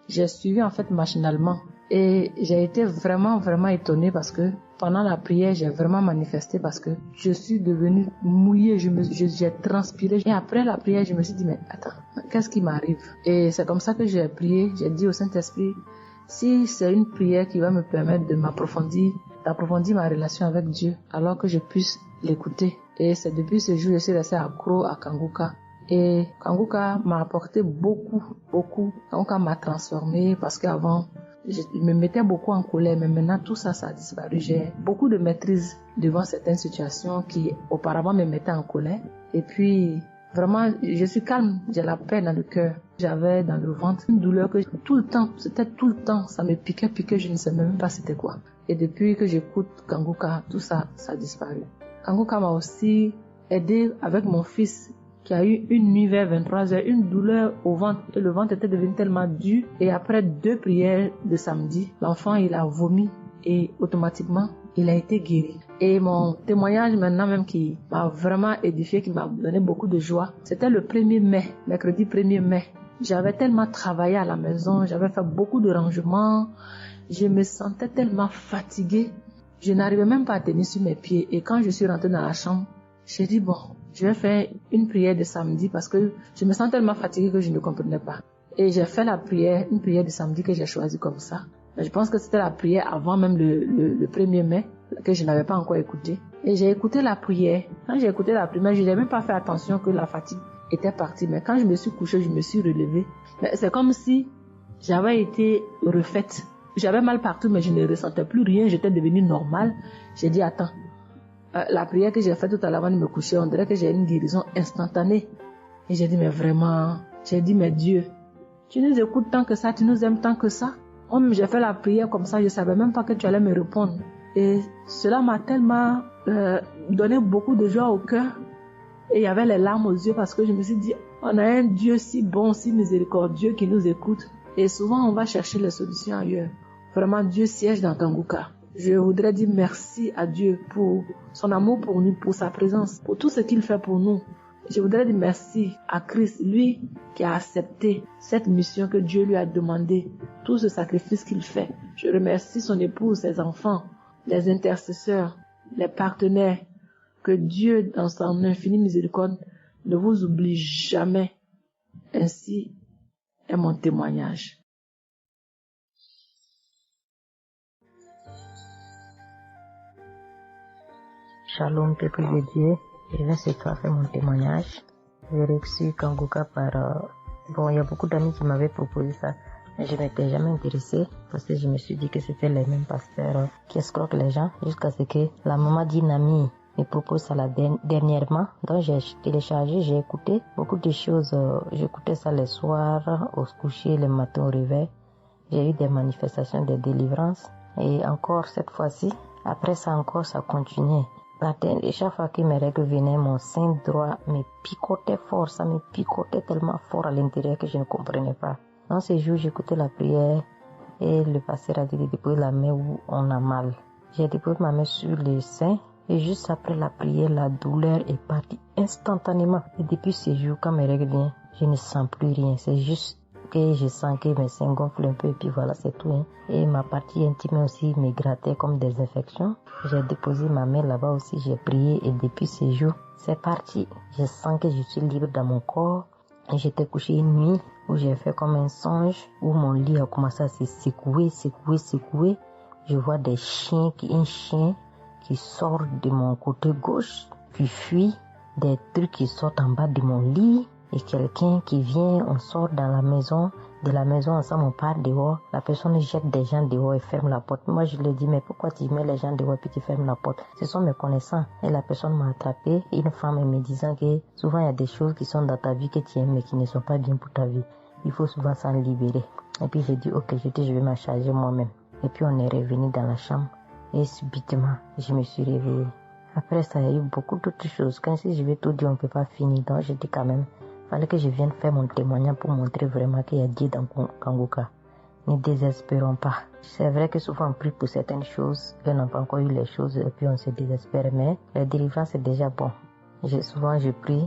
J'ai suivi en fait machinalement et j'ai été vraiment étonnée parce que pendant la prière, j'ai vraiment manifesté parce que je suis devenue mouillée, j'ai transpiré. Et après la prière, je me suis dit, mais attends, qu'est-ce qui m'arrive? Et c'est comme ça que j'ai prié, j'ai dit au Saint-Esprit, si c'est une prière qui va me permettre d'approfondir ma relation avec Dieu, alors que je puisse l'écouter. Et c'est depuis ce jour que je suis restée accro à Kanguka. Et Kanguka m'a apporté beaucoup. Kanguka m'a transformée parce qu'avant, je me mettais beaucoup en colère, mais maintenant tout ça a disparu. J'ai beaucoup de maîtrise devant certaines situations qui auparavant me mettaient en colère. Et puis, vraiment, je suis calme, j'ai la paix dans le cœur. J'avais dans le ventre une douleur que c'était tout le temps, ça me piquait, je ne sais même pas c'était quoi. Et depuis que j'écoute Kanguka, tout ça a disparu. Kanguka m'a aussi aidé avec mon fils qui a eu une nuit vers 23h, une douleur au ventre. Et le ventre était devenu tellement dur. Et après 2 prières de samedi, l'enfant, il a vomi et automatiquement, il a été guéri. Et mon témoignage maintenant même qui m'a vraiment édifié, qui m'a donné beaucoup de joie, c'était le 1er mai, mercredi 1er mai. J'avais tellement travaillé à la maison, j'avais fait beaucoup de rangements, je me sentais tellement fatiguée. Je n'arrivais même pas à tenir sur mes pieds. Et quand je suis rentrée dans la chambre, j'ai dit bon, je vais faire une prière de samedi parce que je me sens tellement fatiguée que je ne comprenais pas. Et j'ai fait une prière de samedi que j'ai choisie comme ça. Mais je pense que c'était la prière avant même le 1er mai que je n'avais pas encore écouté. Et j'ai écouté la prière. Quand j'ai écouté la prière, je n'ai même pas fait attention que la fatigue était partie. Mais quand je me suis couchée, je me suis relevée. Mais c'est comme si j'avais été refaite. J'avais mal partout, mais je ne ressentais plus rien. J'étais devenue normale. J'ai dit, attends, la prière que j'ai faite tout à l'heure avant de me coucher, on dirait que j'ai une guérison instantanée. Et j'ai dit, mais vraiment, mais Dieu, tu nous écoutes tant que ça, tu nous aimes tant que ça. Même j'ai fait la prière comme ça, je savais même pas que tu allais me répondre. Et cela m'a tellement donné beaucoup de joie au cœur. Et il y avait les larmes aux yeux parce que je me suis dit, on a un Dieu si bon, si miséricordieux qui nous écoute. Et souvent, on va chercher les solutions ailleurs. Vraiment, Dieu siège dans Kanguka. Je voudrais dire merci à Dieu pour son amour pour nous, pour sa présence, pour tout ce qu'il fait pour nous. Je voudrais dire merci à Christ, lui qui a accepté cette mission que Dieu lui a demandé, tout ce sacrifice qu'il fait. Je remercie son épouse, ses enfants, les intercesseurs, les partenaires. Que Dieu, dans son infinie miséricorde, ne vous oublie jamais. Ainsi est mon témoignage. Shalom, peuple de Dieu. Je vais ce soir faire mon témoignage. J'ai reçu Kanguka par... il y a beaucoup d'amis qui m'avaient proposé ça. Mais je m'étais jamais intéressée parce que je me suis dit que c'était les mêmes pasteurs qui escroquent les gens jusqu'à ce que la maman d'une amie me propose ça dernièrement. Donc j'ai téléchargé, j'ai écouté beaucoup de choses. J'écoutais ça les soirs, au coucher, le matin au réveil. J'ai eu des manifestations de délivrance. Et encore cette fois-ci, après ça encore, ça continuait. Et chaque fois que mes règles venaient, mon sein droit me picotait fort. Ça me picotait tellement fort à l'intérieur que je ne comprenais pas. Dans ces jours, j'écoutais la prière et le pasteur a dit de déposer la main où on a mal. J'ai déposé ma main sur le sein et juste après la prière, la douleur est partie instantanément. Et depuis ce jour, quand mes règles viennent, je ne sens plus rien. C'est juste que je sens que mes seins gonflent un peu et puis voilà, c'est tout. Et ma partie intime aussi me grattait comme des infections. J'ai déposé ma main là-bas aussi, j'ai prié et depuis ce jour, c'est parti. Je sens que je suis libre dans mon corps. Et j'étais couché une nuit où j'ai fait comme un songe, où mon lit a commencé à se secouer. Je vois un chien qui sort de mon côté gauche, puis fuit, des trucs qui sortent en bas de mon lit, et quelqu'un qui vient, on sort dans la maison, de la maison ensemble, on part dehors, la personne jette des gens dehors et ferme la porte. Moi je lui dis, mais pourquoi tu mets les gens dehors et puis tu fermes la porte? Ce sont mes connaissants. Et la personne m'a attrapé, une femme me disant que souvent il y a des choses qui sont dans ta vie que tu aimes mais qui ne sont pas bien pour ta vie. Il faut souvent s'en libérer. Et puis j'ai dit, ok, je vais m'en charger moi-même. Et puis on est revenu dans la chambre et subitement je me suis réveillée. Après ça, il y a eu beaucoup d'autres choses. Quand si je vais tout dire, on ne peut pas finir. Donc j'ai dit quand même, fallait que je vienne faire mon témoignage pour montrer vraiment qu'il y a Dieu dans Kanguka. Ne désespérons pas. C'est vrai que souvent on prie pour certaines choses, et on n'a pas encore eu les choses, et puis on se désespère, mais la délivrance c'est déjà bon. Souvent je prie,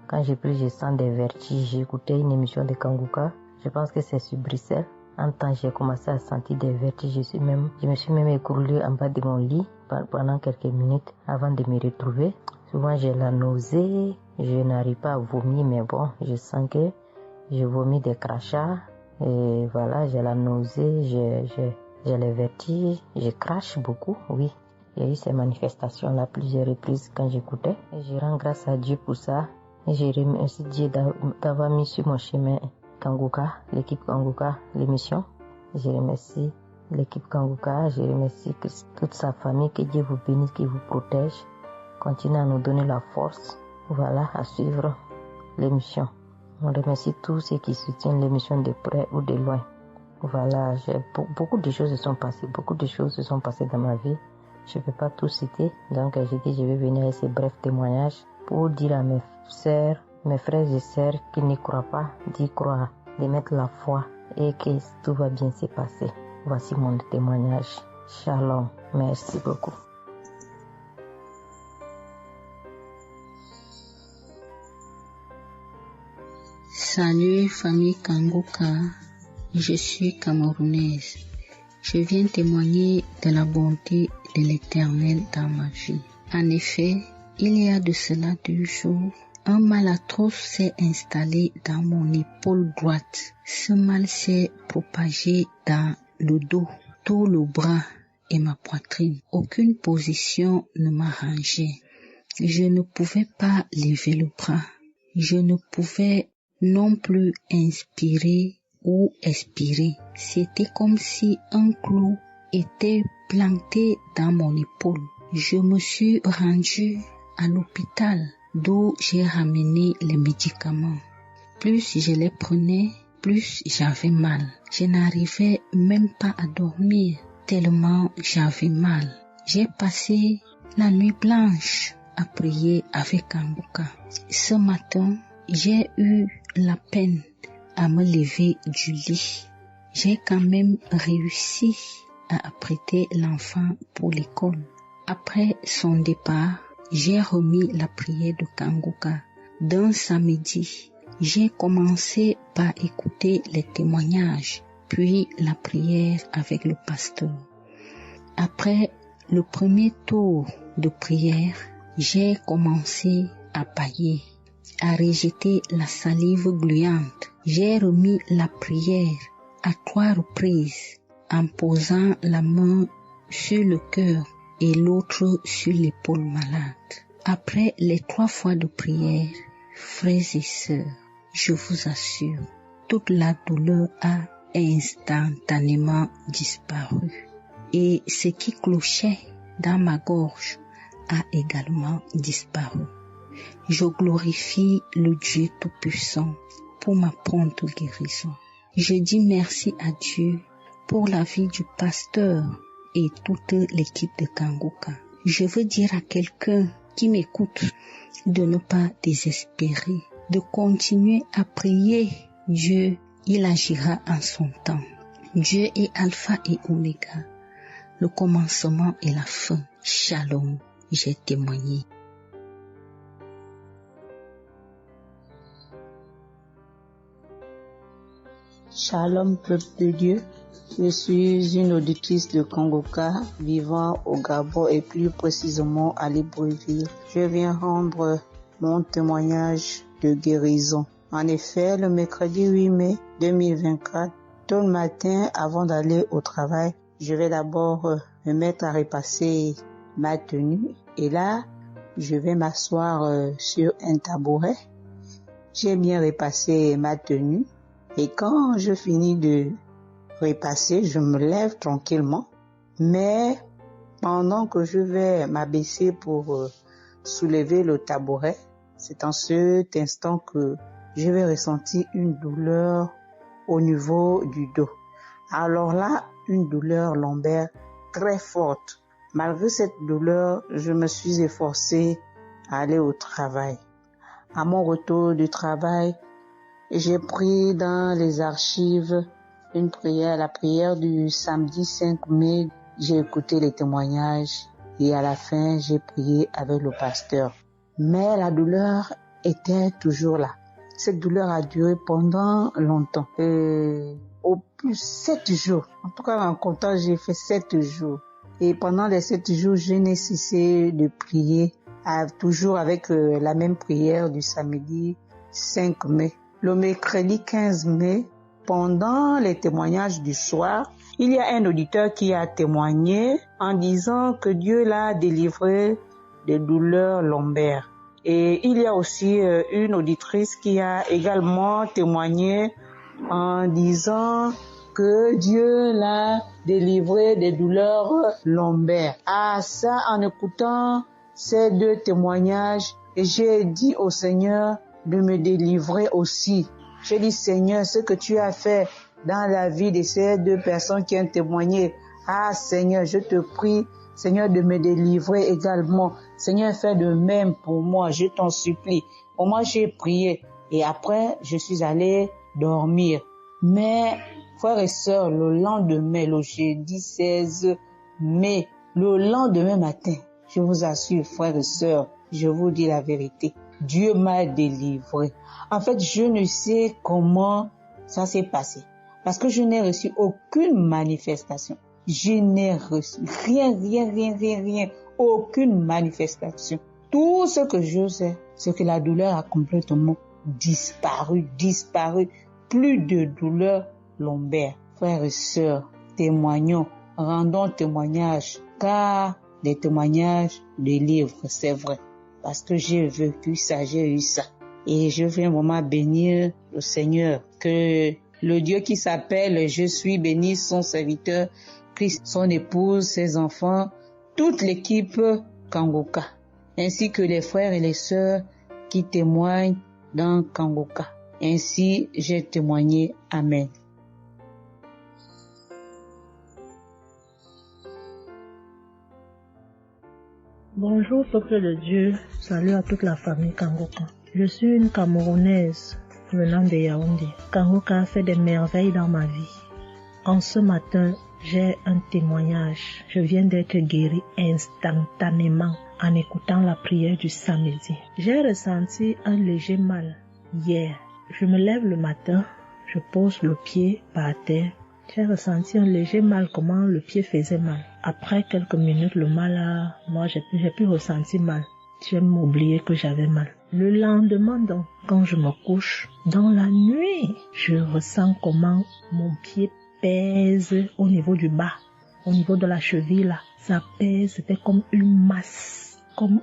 quand je prie je sens des vertiges. J'ai écouté une émission de Kanguka, je pense que c'est sur Bruxelles. En temps j'ai commencé à sentir des vertiges, je me suis même écroulée en bas de mon lit pendant quelques minutes avant de me retrouver. Souvent j'ai la nausée, je n'arrive pas à vomir, mais bon, je sens que je vomis des crachats. Et voilà, j'ai la nausée, j'ai les vertiges, je crache beaucoup, oui. Il y a eu ces manifestations-là plusieurs reprises quand j'écoutais. Et je rends grâce à Dieu pour ça. Et je remercie Dieu d'avoir mis sur mon chemin Kanguka, l'équipe Kanguka, l'émission. Je remercie l'équipe Kanguka, je remercie toute sa famille, que Dieu vous bénisse, qu'il vous protège. Continuez à nous donner la force, voilà, à suivre l'émission. On remercie tous ceux qui soutiennent l'émission de près ou de loin. Voilà, beaucoup de choses se sont passées dans ma vie. Je ne peux pas tout citer, donc j'ai dit je vais venir avec ces brefs témoignages pour dire à mes sœurs, mes frères et sœurs qui n'y croient pas, d'y croire, de mettre la foi et que tout va bien se passer. Voici mon témoignage. Shalom, merci beaucoup. Salut famille Kanguka, je suis camerounaise. Je viens témoigner de la bonté de l'Éternel dans ma vie. En effet, il y a de cela 2 jours, un mal atroce s'est installé dans mon épaule droite. Ce mal s'est propagé dans le dos, tout le bras et ma poitrine. Aucune position ne m'arrangeait. Je ne pouvais pas lever le bras. Je ne pouvais non plus inspirer ou expirer. C'était comme si un clou était planté dans mon épaule. Je me suis rendue à l'hôpital d'où j'ai ramené les médicaments. Plus je les prenais, plus j'avais mal. Je n'arrivais même pas à dormir tellement j'avais mal. J'ai passé la nuit blanche à prier avec Kanguka. Ce matin, j'ai eu la peine à me lever du lit. J'ai quand même réussi à apprêter l'enfant pour l'école. Après son départ, j'ai remis la prière de Kanguka. D'un samedi, j'ai commencé par écouter les témoignages, puis la prière avec le pasteur. Après le premier tour de prière, j'ai commencé à bâiller, à rejeter la salive gluante. J'ai remis la prière à 3 reprises en posant la main sur le cœur et l'autre sur l'épaule malade. Après les 3 fois de prière, frères et sœurs, je vous assure, toute la douleur a instantanément disparu. Et ce qui clochait dans ma gorge a également disparu. Je glorifie le Dieu Tout-Puissant pour ma prompte guérison. Je dis merci à Dieu pour la vie du pasteur et toute l'équipe de Kanguka. Je veux dire à quelqu'un qui m'écoute de ne pas désespérer, de continuer à prier. Dieu, il agira en son temps. Dieu est Alpha et Oméga, le commencement et la fin. Shalom, j'ai témoigné. Shalom, peuple de Dieu. Je suis une auditrice de Kanguka vivant au Gabon et plus précisément à Libreville. Je viens rendre mon témoignage de guérison. En effet, le mercredi 8 mai 2024, tôt le matin, avant d'aller au travail, je vais d'abord me mettre à repasser ma tenue et là, je vais m'asseoir sur un tabouret. J'ai bien repassé ma tenue et quand je finis de repasser, je me lève tranquillement. Mais pendant que je vais m'abaisser pour soulever le tabouret, c'est en cet instant que je vais ressentir une douleur au niveau du dos. Alors là, une douleur lombaire très forte. Malgré cette douleur, je me suis efforcée à aller au travail. À mon retour du travail, j'ai pris dans les archives une prière, la prière du samedi 5 mai. J'ai écouté les témoignages et à la fin, j'ai prié avec le pasteur. Mais la douleur était toujours là. Cette douleur a duré pendant longtemps. Au plus 7 jours. En tout cas, en comptant, j'ai fait 7 jours. Et pendant les 7 jours, je n'ai cessé de prier, toujours avec la même prière du samedi 5 mai. Le mercredi 15 mai, pendant les témoignages du soir, il y a un auditeur qui a témoigné en disant que Dieu l'a délivré des douleurs lombaires. Et il y a aussi une auditrice qui a également témoigné en disant que Dieu l'a délivré des douleurs lombaires. Ah, ça, en écoutant ces deux témoignages, j'ai dit au Seigneur de me délivrer aussi. J'ai dit, Seigneur, ce que tu as fait dans la vie de ces deux personnes qui ont témoigné, ah Seigneur, je te prie, Seigneur, de me délivrer également. Seigneur, fais de même pour moi, je t'en supplie. Pour moi, j'ai prié et après, je suis allé dormir. Mais, frères et sœurs, le lendemain, le jeudi 16 mai, le lendemain matin, je vous assure, frères et sœurs, je vous dis la vérité, Dieu m'a délivré. En fait, je ne sais comment ça s'est passé. Parce que je n'ai reçu aucune manifestation. Je n'ai reçu rien, aucune manifestation. Tout ce que je sais, c'est que la douleur a complètement disparu. Plus de douleur lombaire. Frères et sœurs, témoignons, rendons témoignage, car les témoignages délivrent, c'est vrai. Parce que j'ai vécu ça, j'ai eu ça. Et je veux un moment bénir le Seigneur, que le Dieu qui s'appelle Je suis béni, son serviteur, Christ, son épouse, ses enfants, toute l'équipe Kanguka, ainsi que les frères et les sœurs qui témoignent dans Kanguka. Ainsi, j'ai témoigné. Amen. Bonjour peuple de Dieu, salut à toute la famille Kanguka. Je suis une Camerounaise venant de Yaoundé. Kanguka a fait des merveilles dans ma vie. En ce matin, j'ai un témoignage. Je viens d'être guérie instantanément en écoutant la prière du samedi. J'ai ressenti un léger mal hier. Je me lève le matin, je pose le pied par terre. J'ai ressenti un léger mal, comment le pied faisait mal. Après quelques minutes, le mal j'ai pu ressentir mal. J'ai oublié que j'avais mal. Le lendemain donc, quand je me couche, dans la nuit, je ressens comment mon pied pèse au niveau du bas, au niveau de la cheville là. Ça pèse, c'était comme une masse, comme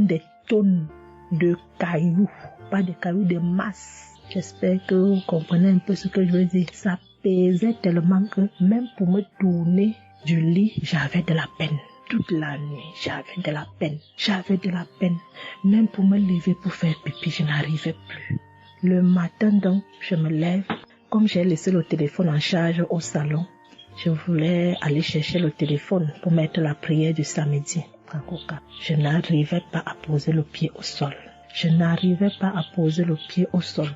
des tonnes de cailloux. Pas des cailloux, des masses. J'espère que vous comprenez un peu ce que je veux dire. Ça pesait tellement que même pour me tourner du lit, j'avais de la peine. toute la nuit, j'avais de la peine. J'avais de la peine. Même pour me lever pour faire pipi, je n'arrivais plus. Le matin donc, je me lève. Comme j'ai laissé le téléphone en charge au salon, je voulais aller chercher le téléphone pour mettre la prière du samedi. Je n'arrivais pas à poser le pied au sol. Je n'arrivais pas à poser le pied au sol.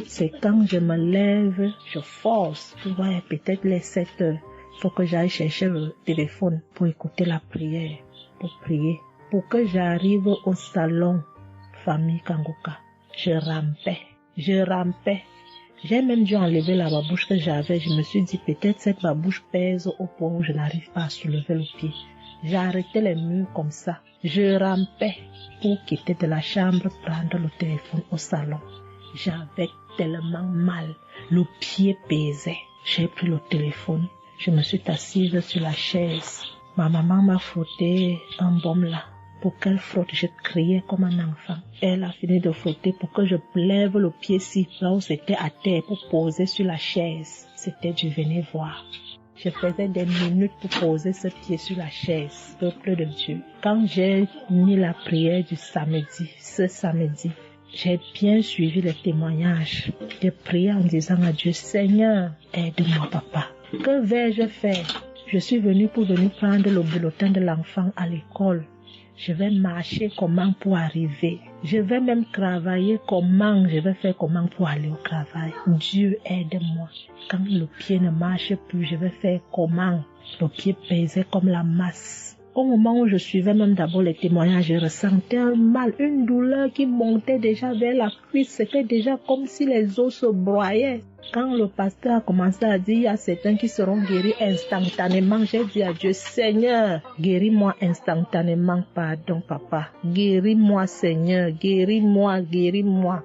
C'est quand je me lève, je force. Tu vois, peut-être les 7 heures. Il faut que j'aille chercher le téléphone pour écouter la prière, pour prier. Pour que j'arrive au salon, famille Kanguka, je rampais. J'ai même dû enlever la babouche que j'avais. Je me suis dit, peut-être cette babouche pèse au point où je n'arrive pas à soulever le pied. J'ai arrêté les murs comme ça. Je rampais pour quitter de la chambre, prendre le téléphone au salon. J'avais tellement mal. Le pied pesait. J'ai pris le téléphone. Je me suis assise sur la chaise. Ma maman m'a frotté un baume là. Pour qu'elle frotte, je criais comme un enfant. Elle a fini de frotter pour que je lève le pied-ci, là où c'était à terre, pour poser sur la chaise. C'était du venez voir. Je faisais des minutes pour poser ce pied sur la chaise, peuple de Dieu. Quand j'ai mis la prière du samedi, ce samedi, j'ai bien suivi les témoignages. J'ai prié en disant à Dieu, Seigneur, aide-moi papa. Que vais-je faire? Je suis venue pour venir prendre le bulletin de l'enfant à l'école. Je vais marcher comment pour arriver. Je vais même travailler comment. Je vais faire comment pour aller au travail. Dieu aide-moi. Quand le pied ne marche plus, je vais faire comment? Le pied pesait comme la masse. Au moment où je suivais même d'abord les témoignages, je ressentais un mal, une douleur qui montait déjà vers la cuisse. C'était déjà comme si les os se broyaient. Quand le pasteur a commencé à dire, il y a certains qui seront guéris instantanément, j'ai dit à Dieu, Seigneur, guéris-moi instantanément, pardon papa. Guéris-moi Seigneur, guéris-moi.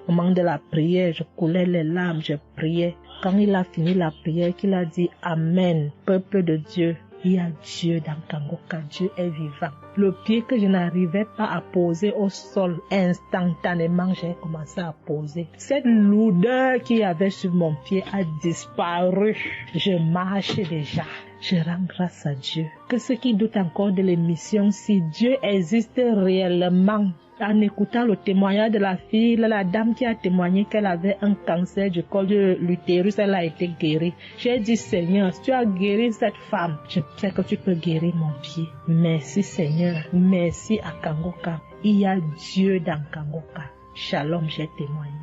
Au moment de la prière, je coulais les larmes, je priais. Quand il a fini la prière, qu'il a dit Amen, peuple de Dieu. Il y a Dieu dans Kanguka, Dieu est vivant. Le pied que je n'arrivais pas à poser au sol, instantanément, j'ai commencé à poser. Cette lourdeur qu'il y avait sur mon pied a disparu. Je marche déjà. Je rends grâce à Dieu. Que ceux qui doutent encore de l'émission, si Dieu existe réellement, en écoutant le témoignage de la fille, la dame qui a témoigné qu'elle avait un cancer du col de l'utérus, elle a été guérie. J'ai dit, Seigneur, si tu as guéri cette femme, je sais que tu peux guérir mon pied. Merci Seigneur, merci à Kanguka. Il y a Dieu dans Kanguka. Shalom, j'ai témoigné.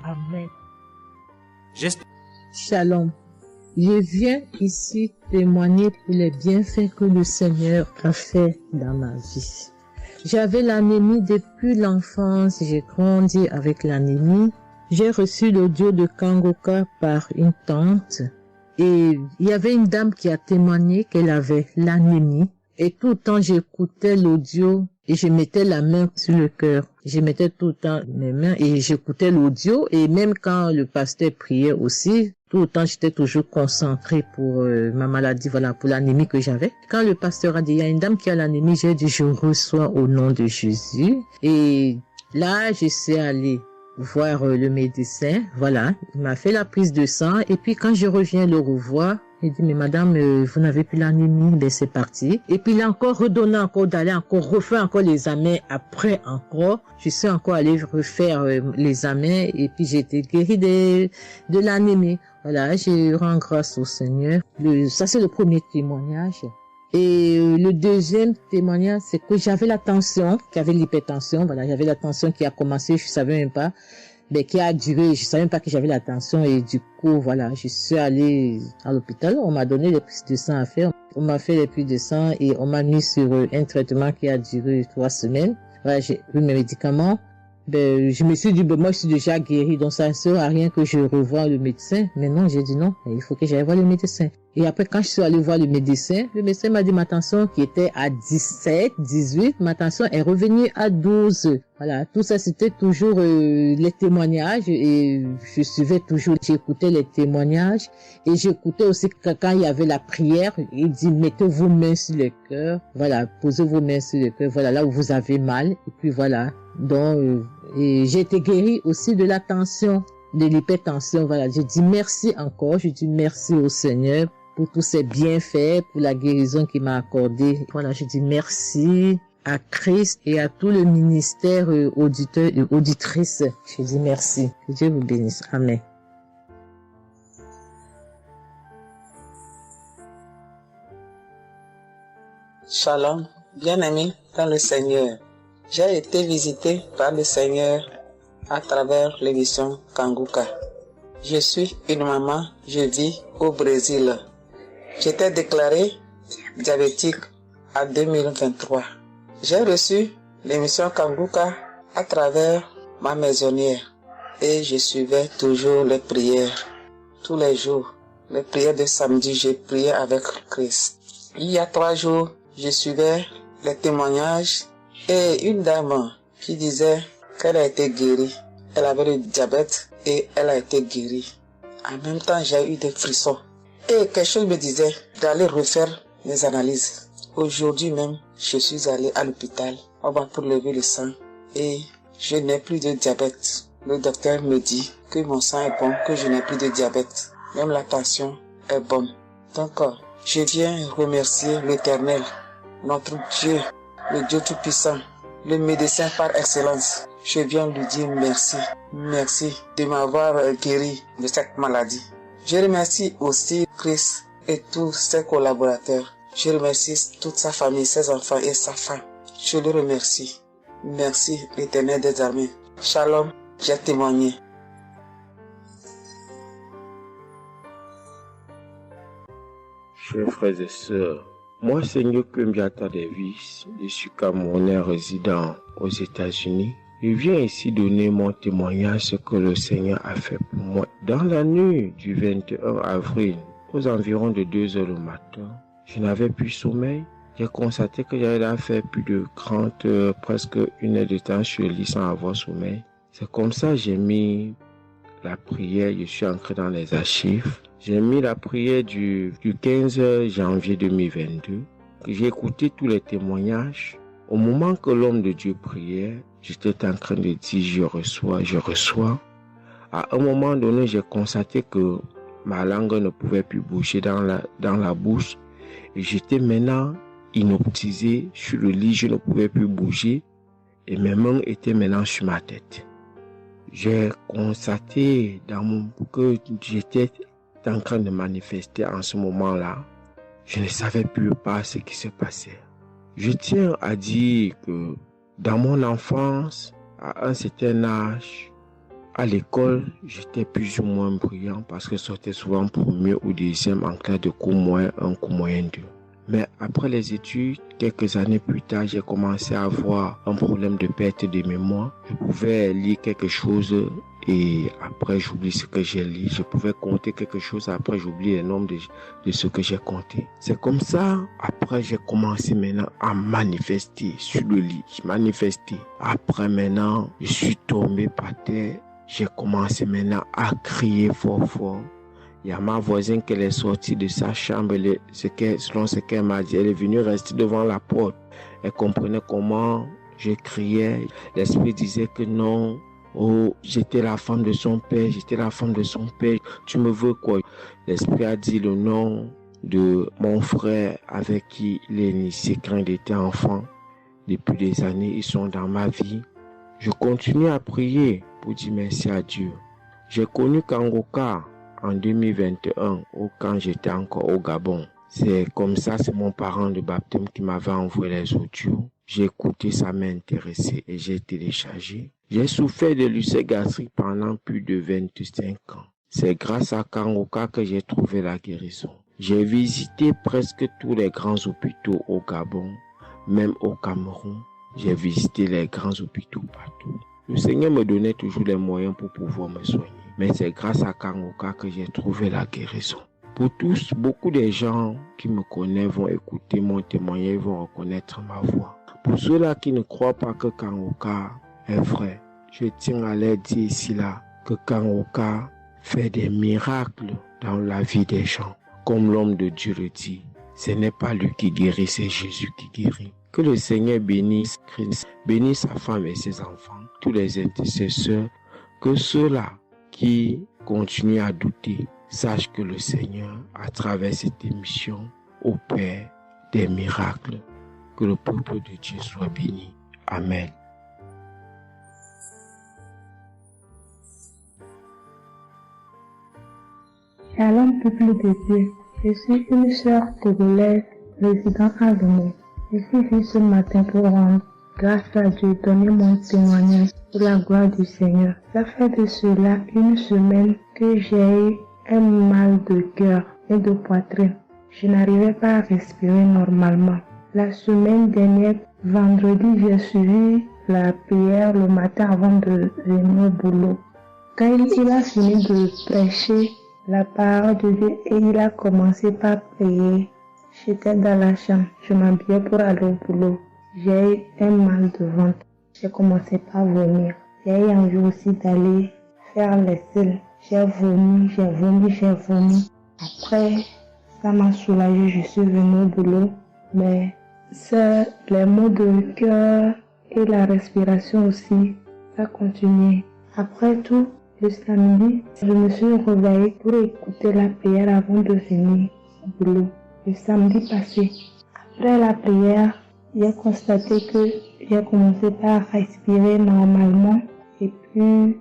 Amen. Shalom. Je viens ici témoigner pour les bienfaits que le Seigneur a fait dans ma vie. J'avais l'anémie depuis l'enfance, j'ai grandi avec l'anémie. J'ai reçu l'audio de Kanguka par une tante et il y avait une dame qui a témoigné qu'elle avait l'anémie. Et tout le temps j'écoutais l'audio et je mettais la main sur le cœur. Je mettais tout le temps mes mains et j'écoutais l'audio et même quand le pasteur priait aussi, tout le temps, j'étais toujours concentrée pour ma maladie, voilà, pour l'anémie que j'avais. Quand le pasteur a dit, il y a une dame qui a l'anémie, j'ai dit, je reçois au nom de Jésus. Et là, je suis allée voir le médecin, voilà, il m'a fait la prise de sang. Et puis, quand je reviens le revoir, il dit, mais madame, vous n'avez plus l'anémie, ben c'est parti. Et puis, il a encore redonné encore d'aller encore refaire encore les examens. Après encore, je suis encore allée refaire les examens et puis j'ai été guérie de l'anémie. Voilà, je rends grâce au Seigneur. Ça, c'est le premier témoignage. Et le deuxième témoignage, c'est que j'avais la tension, j'avais l'hypertension. Voilà, j'avais la tension qui a commencé, je savais même pas. Mais qui a duré, je savais même pas que j'avais la tension et du coup, voilà, je suis allée à l'hôpital, on m'a donné les prises de sang à faire, on m'a fait les prises de sang et on m'a mis sur un traitement qui a duré 3 semaines. Voilà, j'ai pris mes médicaments. Ben, je me suis dit, ben, moi, je suis déjà guérie, donc ça ne sert à rien que je revoie le médecin. Mais non, j'ai dit non, il faut que j'aille voir le médecin. Et après, quand je suis allée voir le médecin m'a dit ma tension qui était à 17, 18, ma tension est revenue à 12. Voilà, tout ça, c'était toujours les témoignages et je suivais toujours, j'écoutais les témoignages et j'écoutais aussi que quand il y avait la prière, il dit, mettez vos mains sur le cœur, voilà, posez vos mains sur le cœur, voilà, là où vous avez mal, et puis voilà. Donc, et j'ai été guérie aussi de la tension, de l'hypertension, voilà. Je dis merci encore, je dis merci au Seigneur pour tous ses bienfaits, pour la guérison qu'il m'a accordée. Voilà, je dis merci à Christ et à tout le ministère auditeur et auditrice. Je dis merci. Que Dieu vous bénisse. Amen. Shalom, bien-aimé dans le Seigneur. J'ai été visité par le Seigneur à travers l'émission Kanguka. Je suis une maman, je vis au Brésil. J'étais déclarée diabétique en 2023. J'ai reçu l'émission Kanguka à travers ma maisonnière et je suivais toujours les prières. Tous les jours, les prières de samedi, je priais avec Christ. Il y a 3 jours, je suivais les témoignages et une dame qui disait qu'elle a été guérie. Elle avait le diabète et elle a été guérie. En même temps, j'ai eu des frissons. Et quelque chose me disait d'aller refaire mes analyses. Aujourd'hui même, je suis allé à l'hôpital. On va pour lever le sang et je n'ai plus de diabète. Le docteur me dit que mon sang est bon, que je n'ai plus de diabète. Même la tension est bonne. Donc, je viens remercier l'Éternel, notre Dieu, le Dieu Tout-Puissant, le médecin par excellence. Je viens lui dire merci. Merci de m'avoir guéri de cette maladie. Je remercie aussi Christ et tous ses collaborateurs. Je remercie toute sa famille, ses enfants et sa femme. Je le remercie. Merci l'Éternel des armées. Shalom, j'ai témoigné. Chers frères et sœurs, moi Seigneur Kumbiata Davis, je suis Camerounais résident aux États-Unis. Je viens ici donner mon témoignage ce que le Seigneur a fait pour moi. Dans la nuit du 21 avril, aux environs de 2 heures le matin, je n'avais plus sommeil. J'ai constaté que j'avais fait plus de 30 heures, presque 1 heure de temps sur le lit sans avoir sommeil. C'est comme ça que j'ai mis la prière, je suis entré dans les archives. J'ai mis la prière du 15 janvier 2022. J'ai écouté tous les témoignages. Au moment que l'homme de Dieu priait, j'étais en train de dire je reçois. À un moment donné, j'ai constaté que ma langue ne pouvait plus bouger dans la bouche. Et j'étais maintenant inoptisé sur le lit, je ne pouvais plus bouger. Et mes mains étaient maintenant sur ma tête. J'ai constaté que j'étais en train de manifester en ce moment-là. Je ne savais plus pas ce qui se passait. Je tiens à dire que dans mon enfance, à un certain âge, à l'école, j'étais plus ou moins brillant parce que je sortais souvent premier ou deuxième en classe de cours moyen 1, cours moyen 2. Mais après les études, quelques années plus tard, j'ai commencé à avoir un problème de perte de mémoire. Je pouvais lire quelque chose et après j'oublie ce que j'ai lu. Je pouvais compter quelque chose, après j'oublie le nombre de ce que j'ai compté. C'est comme ça, après j'ai commencé maintenant à manifester sur le lit. Je manifestais. Après maintenant, je suis tombé par terre. J'ai commencé maintenant à crier fort fort. Il y a ma voisine qui est sortie de sa chambre, selon ce qu'elle m'a dit, elle est venue rester devant la porte. Elle comprenait comment je criais. L'esprit disait que non, oh, j'étais la femme de son père, tu me veux quoi? L'esprit a dit le nom de mon frère avec qui il est initié quand il était enfant. Depuis des années, ils sont dans ma vie. Je continue à prier pour dire merci à Dieu. J'ai connu Kanguka en 2021, quand j'étais encore au Gabon. C'est comme ça, c'est mon parent de baptême qui m'avait envoyé les audios. J'ai écouté, ça m'a intéressé et j'ai téléchargé. J'ai souffert de l'ulcère gastrique pendant plus de 25 ans. C'est grâce à Kanguka que j'ai trouvé la guérison. J'ai visité presque tous les grands hôpitaux au Gabon, même au Cameroun. J'ai visité les grands hôpitaux partout. Le Seigneur me donnait toujours les moyens pour pouvoir me soigner. Mais c'est grâce à Kanguka que j'ai trouvé la guérison. Pour tous, beaucoup de gens qui me connaissent vont écouter mon témoignage, vont reconnaître ma voix. Pour ceux-là qui ne croient pas que Kanguka est vrai, je tiens à leur dire ici là que Kanguka fait des miracles dans la vie des gens. Comme l'homme de Dieu le dit, ce n'est pas lui qui guérit, c'est Jésus qui guérit. Que le Seigneur bénisse Christ, bénisse sa femme et ses enfants, tous les intercesseurs, que ceux-là qui continuent à douter, sache que le Seigneur, à travers cette émission, opère des miracles. Que le peuple de Dieu soit béni. Amen. Shalom, peuple de Dieu. Je suis une sœur togolaise résidant à Lomé. Je suis venue ce matin pour rendre grâce à Dieu, donner mon témoignage pour la gloire du Seigneur. Ça fait de cela une semaine que j'ai eu un mal de cœur et de poitrine. Je n'arrivais pas à respirer normalement. La semaine dernière, vendredi, j'ai suivi la prière le matin avant de venir au boulot. Quand il a fini de prêcher la parole de Dieu et il a commencé par prier, j'étais dans la chambre, je m'habillais pour aller au boulot. J'ai eu un mal de ventre. J'ai commencé par vomir. J'ai eu envie aussi d'aller faire les selles. J'ai vomi. Après, ça m'a soulagé, je suis venue au boulot. Mais c'est les maux de cœur et la respiration aussi, ça continuait. Après tout, le samedi, je me suis réveillée pour écouter la prière avant de venir au boulot. Le samedi passé, après la prière, j'ai constaté que j'ai commencé par respirer normalement et puis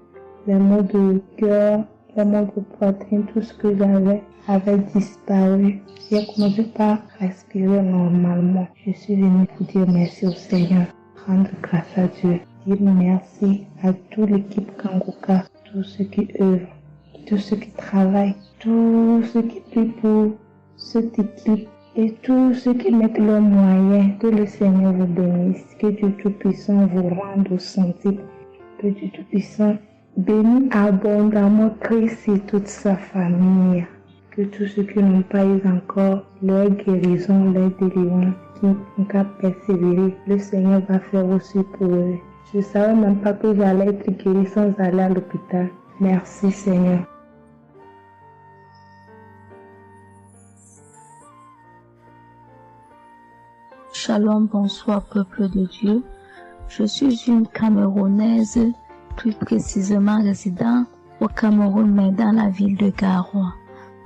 les maux de cœur, les maux de poitrine, tout ce que j'avais avait disparu. J'ai commencé par respirer normalement. Je suis venue pour dire merci au Seigneur, rendre grâce à Dieu, dire merci à toute l'équipe Kanguka, tous ceux qui œuvrent, tous ceux qui travaillent, tous ceux qui prient pour cette équipe et tous ceux qui mettent leurs moyens. Que le Seigneur vous bénisse, que Dieu Tout-Puissant vous rende au santé, que Dieu Tout-Puissant bénisse abondamment Christ et toute sa famille. Que tous ceux qui n'ont pas eu encore leur guérison, leur délivrance, qui n'ont qu'à persévérer, le Seigneur va faire aussi pour eux. Je ne savais même pas que j'allais être guérie sans aller à l'hôpital. Merci Seigneur. Shalom, bonsoir peuple de Dieu. Je suis une Camerounaise, plus précisément résident au Cameroun, mais dans la ville de Garoua.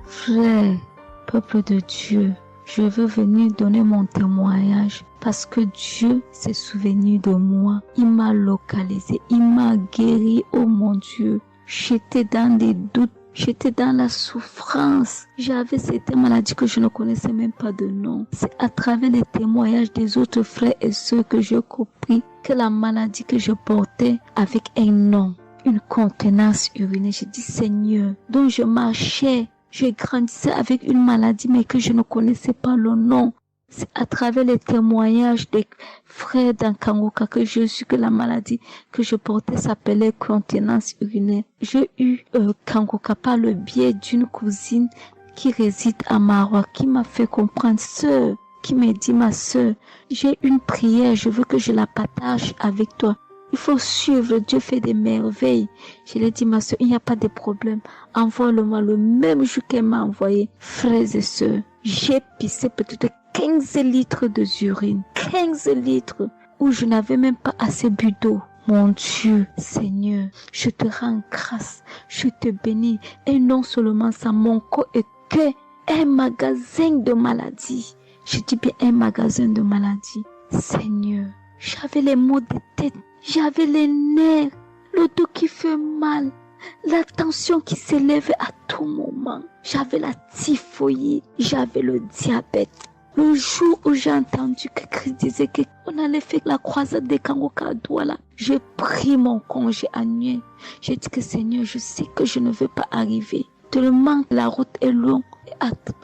Frère, peuple de Dieu, je veux venir donner mon témoignage parce que Dieu s'est souvenu de moi. Il m'a localisé, il m'a guéri, oh mon Dieu. J'étais dans des doutes, j'étais dans la souffrance. J'avais cette maladie que je ne connaissais même pas de nom. C'est à travers les témoignages des autres frères et sœurs que j'ai compris que la maladie que je portais avec un nom, une contenance urinaire. J'ai dit Seigneur, dont je marchais. Je grandissais avec une maladie mais que je ne connaissais pas le nom. C'est à travers les témoignages des frères dans Kanguka que je suis que la maladie que je portais s'appelait contenance urinaire. J'ai eu Kanguka par le biais d'une cousine qui réside à Marois qui m'a fait comprendre, sœur, qui m'a dit ma sœur, j'ai une prière, je veux que je la partage avec toi. Il faut suivre, Dieu fait des merveilles. Je lui ai dit, ma soeur, il n'y a pas de problème. Envoie-le-moi le même jour qu'elle m'a envoyé. Frères et sœurs, j'ai pissé peut-être 15 litres d'urine. 15 litres où je n'avais même pas assez bu d'eau. Mon Dieu, Seigneur, je te rends grâce. Je te bénis. Et non seulement ça, mon corps est que un magasin de maladies. Je dis bien un magasin de maladies. Seigneur, j'avais les maux de tête. J'avais les nerfs, le dos qui fait mal, la tension qui s'élève à tout moment. J'avais la typhoïde, j'avais le diabète. Le jour où j'ai entendu que Christ disait qu'on allait faire la croisade des Kanguka à Douala, j'ai pris mon congé annuel. J'ai dit que Seigneur, je sais que je ne veux pas arriver. Tellement la route est longue,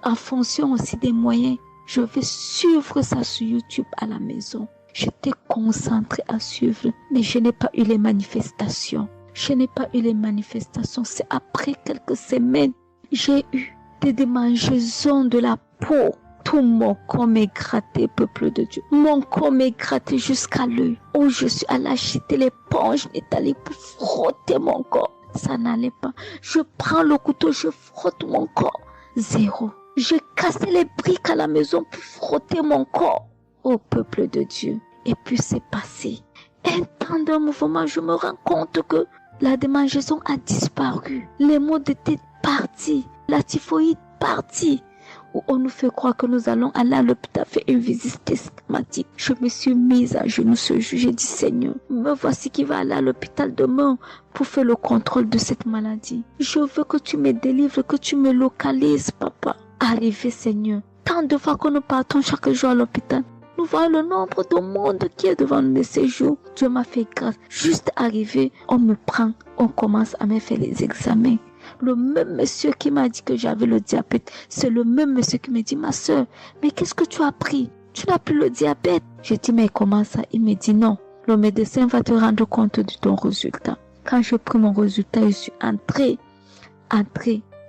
en fonction aussi des moyens. Je vais suivre ça sur YouTube à la maison. J'étais concentrée à suivre, mais je n'ai pas eu les manifestations. C'est après quelques semaines, j'ai eu des démangeaisons de la peau. Tout mon corps m'est gratté, peuple de Dieu. Mon corps m'est gratté jusqu'à l'œil. Où je suis allée acheter l'éponge, allée pour frotter mon corps. Ça n'allait pas. Je prends le couteau, je frotte mon corps. Zéro. J'ai cassé les briques à la maison pour frotter mon corps. Ô peuple de Dieu. Et puis c'est passé. Un temps de mouvement, je me rends compte que la démangeaison a disparu. Les maux de tête partis. La typhoïde partie. Où on nous fait croire que nous allons aller à l'hôpital faire une visite systématique. Je me suis mise à genoux ce jour. J'ai dit, Seigneur, me voici qui va aller à l'hôpital demain pour faire le contrôle de cette maladie. Je veux que tu me délivres, que tu me localises, papa. Arrivé, Seigneur. Tant de fois que nous partons chaque jour à l'hôpital. Nous voyons le nombre de monde qui est devant nous de ces jours. Dieu m'a fait grâce. Juste arrivé, on me prend, on commence à me faire les examens. Le même monsieur qui m'a dit que j'avais le diabète, c'est le même monsieur qui me dit, ma soeur, mais qu'est-ce que tu as pris? Tu n'as plus le diabète. J'ai dit, mais comment ça? Il me dit, non, le médecin va te rendre compte de ton résultat. Quand j'ai pris mon résultat, je suis entrée,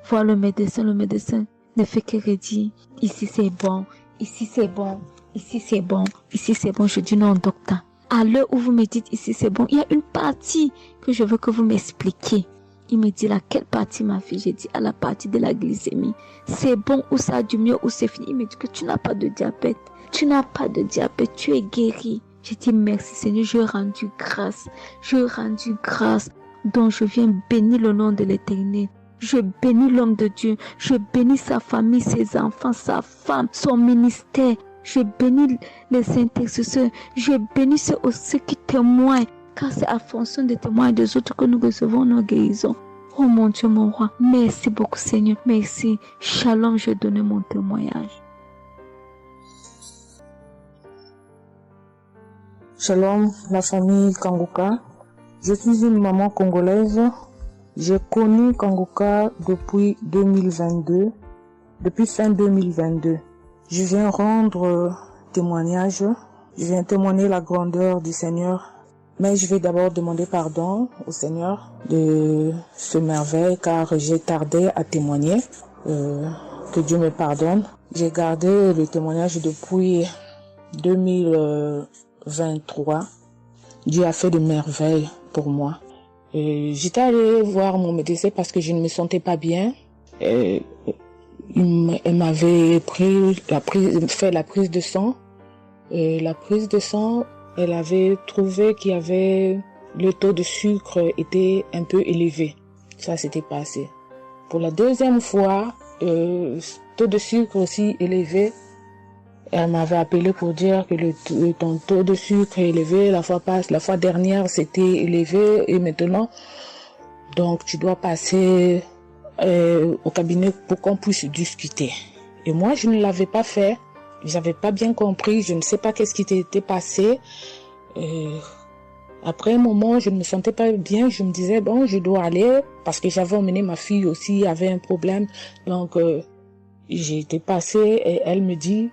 voir le médecin ne fait que redire, ici c'est bon, ici c'est bon, ici c'est bon, ici c'est bon. Je dis, non, docteur, à l'heure où vous me dites ici c'est bon, il y a une partie que je veux que vous m'expliquiez. Il me dit, laquelle partie, ma fille? J'ai dit, à la partie de la glycémie. C'est bon ou ça a du mieux ou c'est fini? Il me dit que tu n'as pas de diabète. Tu n'as pas de diabète, tu es guéri. J'ai dit, merci Seigneur, je rendu grâce. Donc je viens bénir le nom de l'Éternel. Je bénis l'homme de Dieu. Je bénis sa famille, ses enfants, sa femme, son ministère. Je bénis les intercesseurs. Je bénis ceux qui témoignent. Car c'est à fonction des témoins des autres que nous recevons nos guérisons. Oh mon Dieu, mon roi, merci beaucoup Seigneur, merci. Shalom, je donne mon témoignage. Shalom, la famille Kanguka. Je suis une maman congolaise. J'ai connu Kanguka depuis 2022, depuis fin 2022. Je viens rendre témoignage, je viens témoigner la grandeur du Seigneur. Mais je vais d'abord demander pardon au Seigneur de ce merveille car j'ai tardé à témoigner. Que Dieu me pardonne. J'ai gardé le témoignage depuis 2023. Dieu a fait de merveilles pour moi. J'étais allée voir mon médecin parce que je ne me sentais pas bien. Elle m'avait fait la prise de sang. La prise de sang, elle avait trouvé qu'il y avait le taux de sucre était un peu élevé. Ça s'était passé. Pour la deuxième fois, taux de sucre aussi élevé. Elle m'avait appelé pour dire que ton taux de sucre est élevé. La fois dernière c'était élevé et maintenant, donc tu dois passer au cabinet pour qu'on puisse discuter. Et moi, je ne l'avais pas fait. J'avais pas bien compris, je ne sais pas qu'est-ce qui était passé. Après un moment, je ne me sentais pas bien, je me disais bon, je dois aller parce que j'avais emmené ma fille aussi, avait un problème. Donc j'ai été passée et elle me dit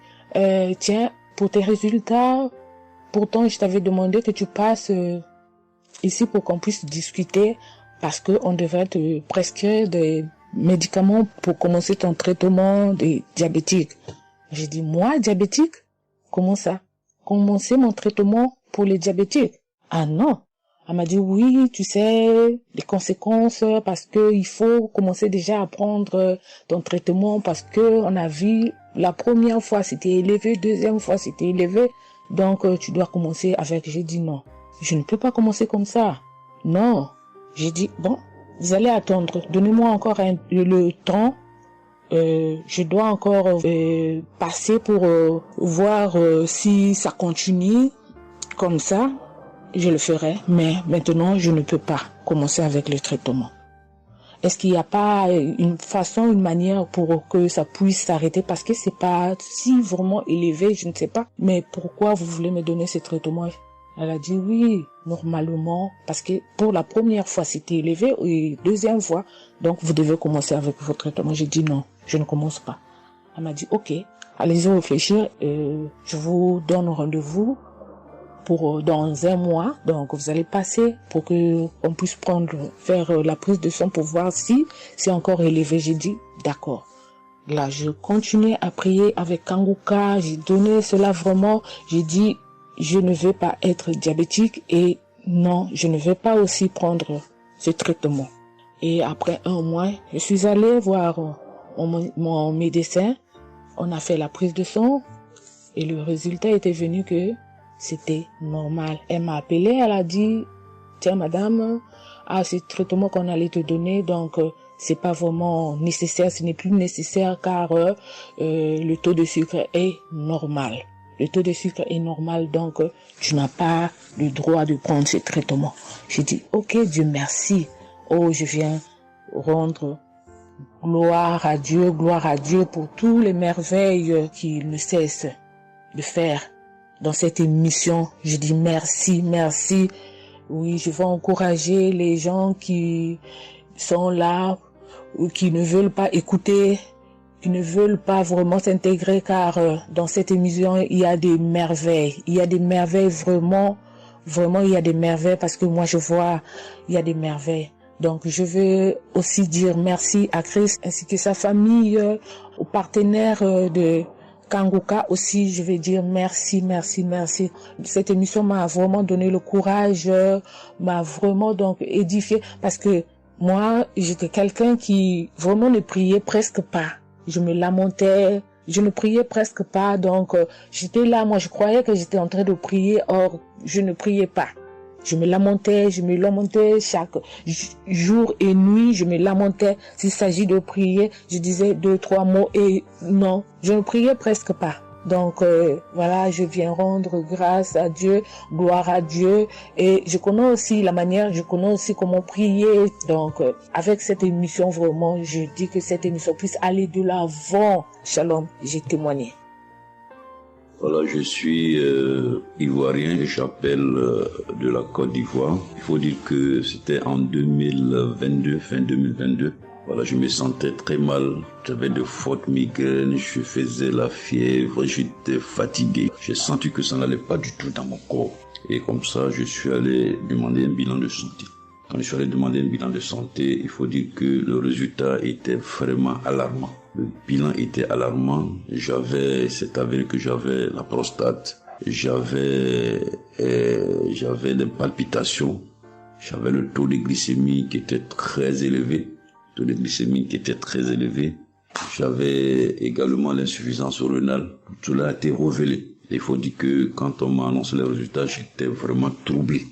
tiens, pour tes résultats, pourtant je t'avais demandé que tu passes ici pour qu'on puisse discuter parce que on devrait te prescrire des médicaments pour commencer ton traitement des diabétiques. J'ai dit, moi, diabétique? Comment ça? Commencer mon traitement pour les diabétiques? Ah non. Elle m'a dit, oui, tu sais, les conséquences, parce que il faut commencer déjà à prendre ton traitement, parce que on a vu, la première fois c'était élevé, deuxième fois c'était élevé, donc tu dois commencer avec. J'ai dit non, je ne peux pas commencer comme ça. Non. J'ai dit, bon, vous allez attendre, donnez-moi encore le temps. Je dois encore passer pour voir si ça continue comme ça, je le ferai, mais maintenant je ne peux pas commencer avec le traitement. Est-ce qu'il n'y a pas une façon, une manière pour que ça puisse s'arrêter parce que c'est pas si vraiment élevé, je ne sais pas, mais pourquoi vous voulez me donner ce traitement? Elle a dit oui, normalement, parce que pour la première fois c'était élevé et deuxième fois, donc vous devez commencer avec votre traitement. J'ai dit non, je ne commence pas. Elle m'a dit ok, allez-y réfléchir, je vous donne rendez-vous pour dans un mois, donc vous allez passer pour que on puisse faire la prise de sang pour voir si c'est encore élevé. J'ai dit d'accord. Là, je continuais à prier avec Kanguka, j'ai donné cela vraiment, j'ai dit je ne veux pas être diabétique et non, je ne veux pas aussi prendre ce traitement. Et après un mois, je suis allée voir mon médecin. On a fait la prise de sang et le résultat était venu que c'était normal. Elle m'a appelé, elle a dit, tiens madame, ce traitement qu'on allait te donner, donc c'est pas vraiment nécessaire, ce n'est plus nécessaire car le taux de sucre est normal. Le taux de sucre est normal, donc tu n'as pas le droit de prendre ce traitement. J'ai dit, ok Dieu merci. Oh, je viens rendre gloire à Dieu pour toutes les merveilles qu'il ne cesse de faire dans cette émission. Je dis merci, merci. Oui, je vais encourager les gens qui sont là ou qui ne veulent pas écouter, qui ne veulent pas vraiment s'intégrer, car dans cette émission, il y a des merveilles. Il y a des merveilles vraiment, il y a des merveilles parce que moi je vois, il y a des merveilles. Donc je veux aussi dire merci à Christ ainsi que sa famille, aux partenaires de Kanguka aussi, je vais dire merci. Cette émission m'a vraiment donné le courage, m'a vraiment donc édifié parce que moi, j'étais quelqu'un qui vraiment ne priait presque pas. Je me lamentais, je ne priais presque pas, donc j'étais là, moi je croyais que j'étais en train de prier, or je ne priais pas. Je me lamentais chaque jour et nuit, je me lamentais. S'il s'agit de prier, je disais 2-3 mots et non, je ne priais presque pas. Donc voilà, je viens rendre grâce à Dieu, gloire à Dieu, et je connais aussi comment prier. Donc avec cette émission, vraiment, je dis que cette émission puisse aller de l'avant. Shalom, j'ai témoigné. Voilà, je suis ivoirien et j'appelle de la Côte d'Ivoire. Il faut dire que c'était en 2022, fin 2022. Voilà, je me sentais très mal. J'avais de fortes migraines, je faisais la fièvre, j'étais fatigué. J'ai senti que ça n'allait pas du tout dans mon corps. Et comme ça, je suis allé demander un bilan de santé. Quand je suis allé demander un bilan de santé, il faut dire que le résultat était vraiment alarmant. Le bilan était alarmant. C'est avéré que j'avais la prostate. J'avais des palpitations. J'avais le taux de glycémie qui était très élevé. J'avais également l'insuffisance rénale. Tout cela a été révélé. Il faut dire que quand on m'a annoncé les résultats, j'étais vraiment troublé.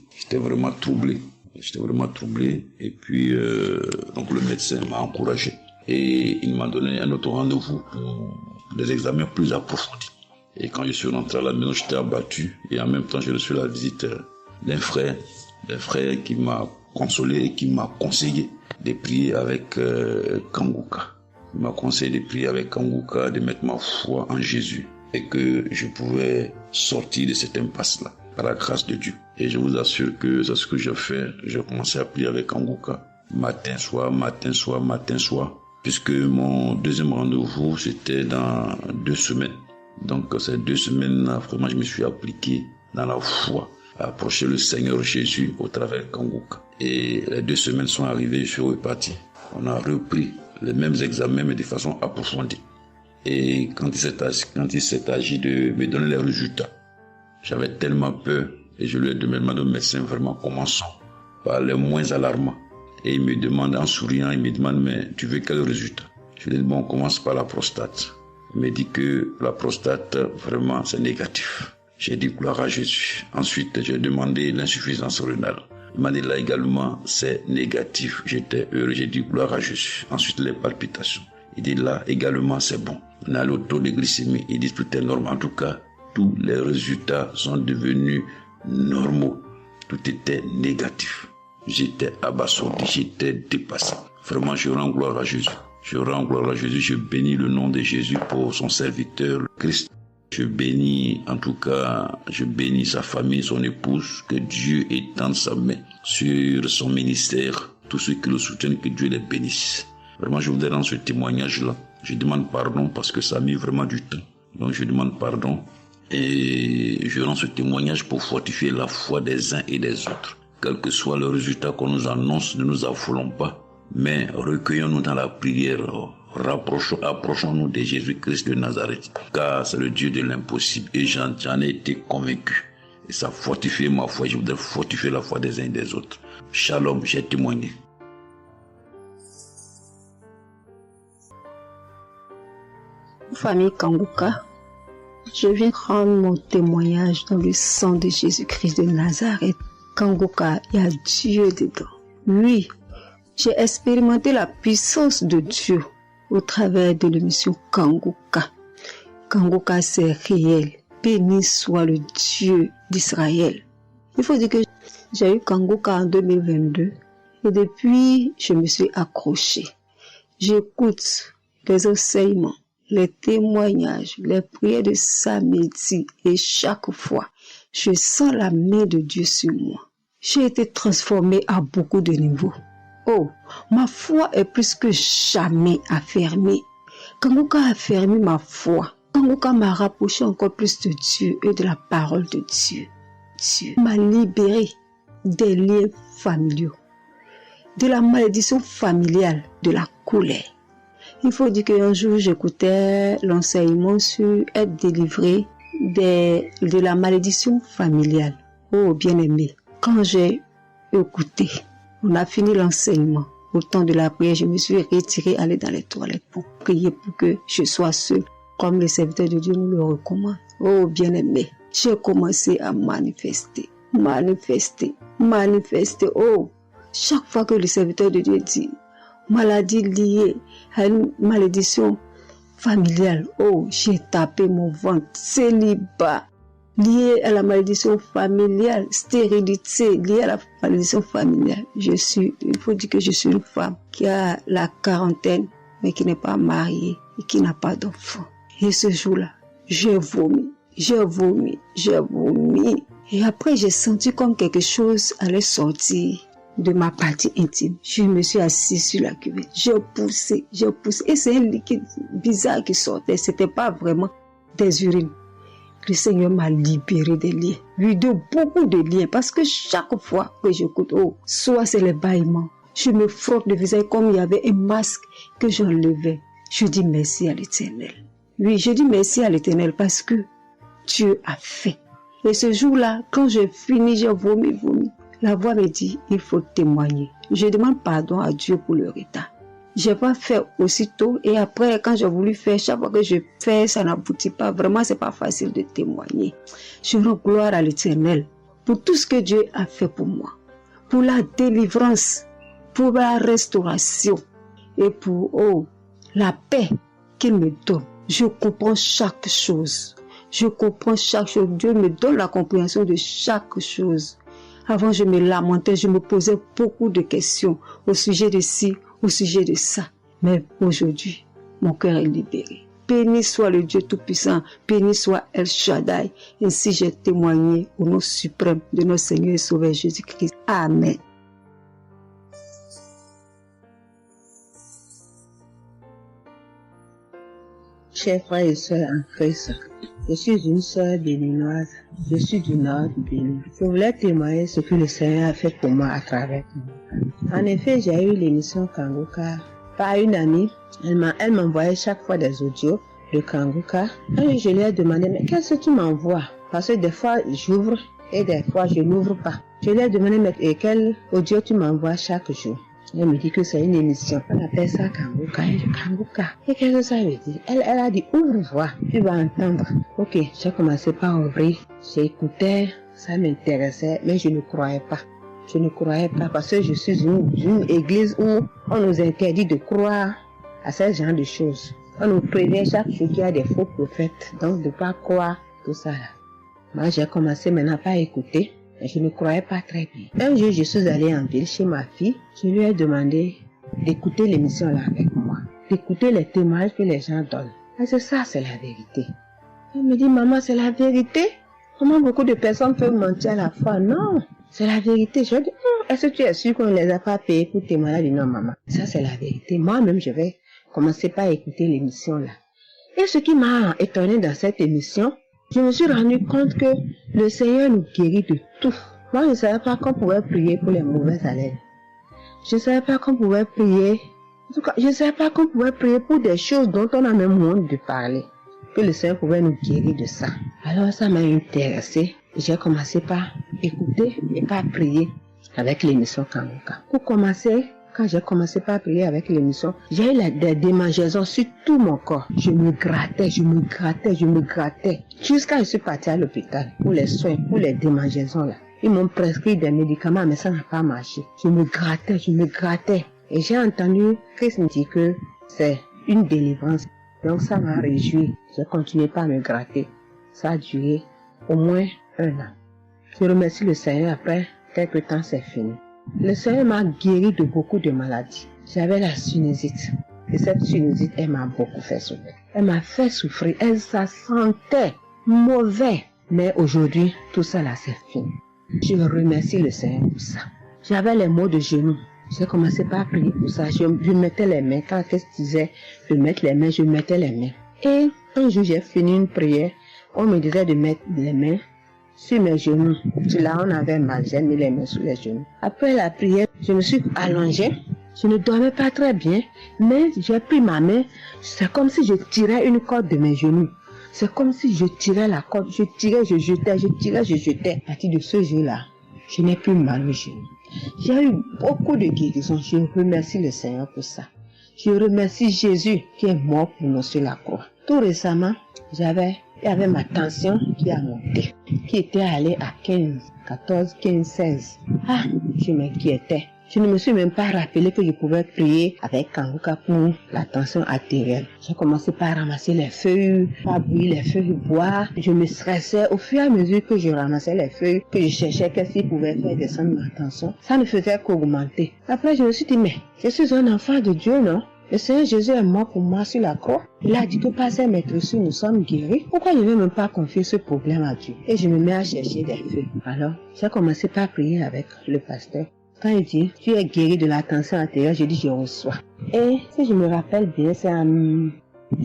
Et puis, donc le médecin m'a encouragé. Et il m'a donné un autre rendez-vous pour des examens plus approfondis. Et quand je suis rentré à la maison, j'étais abattu. Et en même temps, j'ai reçu la visite d'un frère qui m'a consolé et qui m'a conseillé de prier avec Kanguka. Il m'a conseillé de prier avec Kanguka, de mettre ma foi en Jésus et que je pouvais sortir de cette impasse-là par la grâce de Dieu. Et je vous assure que c'est ce que j'ai fait. J'ai commencé à prier avec Kanguka matin, soir. Puisque mon deuxième rendez-vous, c'était dans 2 semaines. Donc, ces 2 semaines-là, vraiment, je me suis appliqué dans la foi à approcher le Seigneur Jésus au travers de Kanguka. Et les 2 semaines sont arrivées, je suis reparti. On a repris les mêmes examens, mais de façon approfondie. Et quand il s'est agi de me donner les résultats, j'avais tellement peur. Et je lui ai demandé au médecin, vraiment, commençons par les moins alarmants. Et il me demande en souriant, mais tu veux quel résultat? Je lui ai dit, bon, on commence par la prostate. Il me dit que la prostate, vraiment, c'est négatif. J'ai dit gloire à Jésus. Ensuite, j'ai demandé l'insuffisance rénale. Il m'a dit là également, c'est négatif. J'étais heureux, j'ai dit gloire à Jésus. Ensuite, les palpitations. Il dit là également, c'est bon. On a le taux de glycémie. Il dit tout est normal. En tout cas, tous les résultats sont devenus normaux. Tout était négatif. J'étais abasourdi, j'étais dépassé. Vraiment, je rends gloire à Jésus. Je bénis le nom de Jésus pour son serviteur, le Christ. Je bénis sa famille, son épouse, que Dieu étende sa main sur son ministère. Tous ceux qui le soutiennent, que Dieu les bénisse. Vraiment, je voudrais rendre ce témoignage-là. Je demande pardon parce que ça a mis vraiment du temps. Donc, je demande pardon et je rends ce témoignage pour fortifier la foi des uns et des autres. Quel que soit le résultat qu'on nous annonce, ne nous affolons pas, mais recueillons-nous dans la prière, approchons-nous de Jésus-Christ de Nazareth, car c'est le Dieu de l'impossible et j'en ai été convaincu. Et ça fortifie ma foi, je voudrais fortifier la foi des uns et des autres. Shalom, j'ai témoigné. Famille Kanguka, je viens rendre mon témoignage dans le sang de Jésus-Christ de Nazareth. Kanguka, il y a Dieu dedans. Oui, J'ai expérimenté la puissance de Dieu au travers de l'émission Kanguka. Kanguka, c'est réel. Béni soit le Dieu d'Israël. Il faut dire que j'ai eu Kanguka en 2022 et depuis, je me suis accrochée. J'écoute les enseignements, les témoignages, les prières de samedi et chaque fois, je sens la main de Dieu sur moi. J'ai été transformée à beaucoup de niveaux. Oh, ma foi est plus que jamais affermie. Kanguka a affermi ma foi. Kanguka m'a rapproché encore plus de Dieu et de la parole de Dieu. Dieu m'a libéré des liens familiaux, de la malédiction familiale, de la colère. Il faut dire qu'un jour, j'écoutais l'enseignement sur être délivré de la malédiction familiale. Oh, bien-aimé, quand j'ai écouté, on a fini l'enseignement. Au temps de la prière, je me suis retirée, aller dans les toilettes pour prier pour que je sois seule, comme les serviteurs de Dieu nous le recommandent. Oh, bien-aimé, j'ai commencé à manifester. Oh, chaque fois que le serviteur de Dieu dit maladie liée à une malédiction familiale, oh, j'ai tapé mon ventre. Célibat lié à la malédiction familiale, stérilité liée à la malédiction familiale. Il faut dire que je suis une femme qui a la quarantaine, mais qui n'est pas mariée et qui n'a pas d'enfant. Et ce jour-là, j'ai vomi. Et après, j'ai senti comme quelque chose allait sortir de ma partie intime. Je me suis assise sur la cuvette. J'ai poussé. Et c'est un liquide bizarre qui sortait. C'était pas vraiment des urines. Le Seigneur m'a libéré des liens. Oui, de beaucoup de liens. Parce que chaque fois que j'écoute, soit c'est les bâillements. Je me frotte le visage comme il y avait un masque que j'enlevais. Je dis merci à l'Éternel. Oui, je dis merci à l'Éternel parce que Dieu a fait. Et ce jour-là, quand j'ai fini, j'ai vomi. La voix me dit, il faut témoigner. Je demande pardon à Dieu pour le retard. Je n'ai pas fait aussitôt et après, quand j'ai voulu faire, chaque fois que je fais, ça n'aboutit pas. Vraiment, c'est pas facile de témoigner. Je rends gloire à l'Éternel pour tout ce que Dieu a fait pour moi. Pour la délivrance, pour la restauration et pour la paix qu'il me donne. Je comprends chaque chose. Dieu me donne la compréhension de chaque chose. Avant, je me lamentais, je me posais beaucoup de questions au sujet de ci, au sujet de ça. Mais aujourd'hui, mon cœur est libéré. Béni soit le Dieu Tout-Puissant, béni soit El Shaddai. Ainsi j'ai témoigné au nom suprême de notre Seigneur et Sauveur Jésus-Christ. Amen. Chers frères et sœurs en Christ, je suis une sœur béninoise, je suis du nord du Bénin. Je voulais témoigner ce que le Seigneur a fait pour moi à travers Kanguka. En effet, j'ai eu l'émission Kanguka par une amie. Elle m'envoyait chaque fois des audios de Kanguka. Et je lui ai demandé, mais qu'est-ce que tu m'envoies? Parce que des fois, j'ouvre et des fois, je n'ouvre pas. Je lui ai demandé, mais quel audio tu m'envoies chaque jour? Elle me dit que c'est une émission. On appelle ça Kanguka. Kanguka. Et qu'est-ce que ça veut dire? Elle a dit, ouvre-voix. Tu vas entendre. Ok, j'ai commencé par ouvrir. J'écoutais, ça m'intéressait, mais je ne croyais pas. Parce que je suis une église où on nous interdit de croire à ce genre de choses. On nous prévient chaque jour qu'il y a des faux prophètes. Donc, de ne pas croire tout ça là. Moi, j'ai commencé maintenant à écouter. Je ne croyais pas très bien. Un jour, je suis allée en ville chez ma fille. Je lui ai demandé d'écouter l'émission là avec moi. D'écouter les témoignages que les gens donnent. Parce que ça, c'est la vérité. Elle me dit, maman, c'est la vérité? Comment beaucoup de personnes peuvent mentir à la fois? Non, c'est la vérité. Je lui ai dit, est-ce que tu es sûr qu'on ne les a pas payés pour témoigner? Elle dit, non, maman, ça c'est la vérité. Moi-même, je vais commencer par écouter l'émission là. Et ce qui m'a étonné dans cette émission, je me suis rendu compte que le Seigneur nous guérit de tout. Moi, je ne savais pas qu'on pouvait prier pour les mauvaises haleines. Je ne savais pas qu'on pouvait prier. En tout cas, je ne savais pas qu'on pouvait prier pour des choses dont on a même honte de parler. Que le Seigneur pouvait nous guérir de ça. Alors, ça m'a intéressé. J'ai commencé par écouter et par prier avec l'émission Kanguka. Pour commencer, quand j'ai commencé par prier avec l'émission, j'ai eu des démangeaisons sur tout mon corps. Je me grattais. Jusqu'à ce que je suis partie à l'hôpital pour les soins, pour les démangeaisons là. Ils m'ont prescrit des médicaments, mais ça n'a pas marché. Je me grattais. Et j'ai entendu Christ me dire que c'est une délivrance. Donc ça m'a réjoui. J'ai continué par me gratter. Ça a duré au moins 1 an. Je remercie le Seigneur, après quelques temps c'est fini. Le Seigneur m'a guéri de beaucoup de maladies. J'avais la sinusite. Et cette sinusite, elle m'a beaucoup fait souffrir. Elle m'a fait souffrir. Ça sentait mauvais. Mais aujourd'hui, tout ça là, c'est fini. Je remercie le Seigneur pour ça. J'avais les maux de genoux. J'ai commencé par prier pour ça. Je mettais les mains. Quand Christ disait de mettre les mains, je mettais les mains. Et un jour, j'ai fini une prière. On me disait de mettre les mains sur mes genoux. Là, on avait mal. J'ai mis les mains sur les genoux. Après la prière, je me suis allongée. Je ne dormais pas très bien. Mais j'ai pris ma main. C'est comme si je tirais une corde de mes genoux. C'est comme si je tirais la corde. Je tirais, je jetais, je tirais, je jetais. À partir de ce jour-là, je n'ai plus mal aux genoux. J'ai eu beaucoup de guérisons. Je remercie le Seigneur pour ça. Je remercie Jésus qui est mort pour nous sur la croix. Tout récemment, il y avait ma tension qui a monté, qui était allée à 15, 14, 15, 16. Ah, je m'inquiétais. Je ne me suis même pas rappelé que je pouvais prier avec Kanguka pour la tension artérielle. J'ai commencé par ramasser les feuilles, par bouillir les feuilles de bois. Je me stressais au fur et à mesure que je ramassais les feuilles, que je cherchais qu'est-ce qui pouvait faire descendre ma tension. Ça ne faisait qu'augmenter. Après, je me suis dit, mais je suis un enfant de Dieu, non? Le Seigneur Jésus est mort pour moi sur la croix. Il a dit que par ses maîtresses, nous sommes guéris. Pourquoi je ne vais même pas confier ce problème à Dieu? Et je me mets à chercher des feuilles. Alors, j'ai commencé par prier avec le pasteur. Quand il dit, tu es guéri de la tension artérielle, je dis, je reçois. Et si je me rappelle bien, c'est en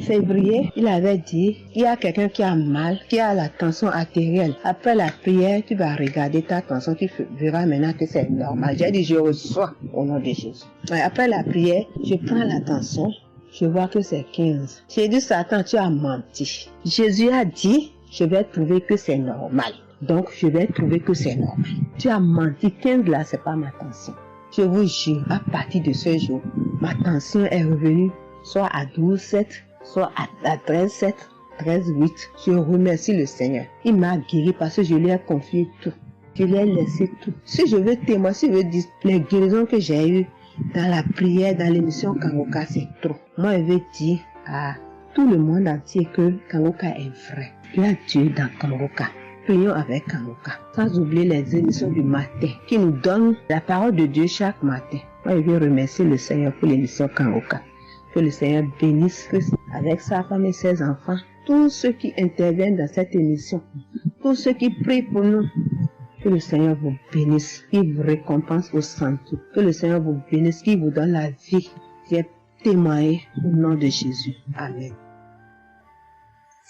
février, il avait dit, il y a quelqu'un qui a mal, qui a la tension artérielle. Après la prière, tu vas regarder ta tension, tu verras maintenant que c'est normal. J'ai dit, je reçois au nom de Jésus. Et après la prière, je prends la tension, je vois que c'est 15. J'ai dit, Satan, tu as menti. Jésus a dit, je vais trouver que c'est normal. Donc, je vais trouver que c'est normal. Tu as menti, 15 là, c'est pas ma tension. Je vous jure, à partir de ce jour, ma tension est revenue soit à 12,7, soit à 13,7, 13,8. Je remercie le Seigneur. Il m'a guéri parce que je lui ai confié tout. Je lui ai laissé tout. Si je veux témoigner, si je veux dire les guérisons que j'ai eues dans la prière, dans l'émission Kanguka, c'est trop. Moi, je veux dire à tout le monde entier que Kanguka est vrai. Il y a Dieu dans Kanguka. Prions avec Kanguka, sans oublier les émissions du matin qui nous donnent la parole de Dieu chaque matin. Moi, je veux remercier le Seigneur pour l'émission Kanguka. Que le Seigneur bénisse Christ avec sa femme et ses enfants, tous ceux qui interviennent dans cette émission, tous ceux qui prient pour nous. Que le Seigneur vous bénisse, qu'il vous récompense au centre. Que le Seigneur vous bénisse, qu'il vous donne la vie. J'ai témoigné au nom de Jésus. Amen.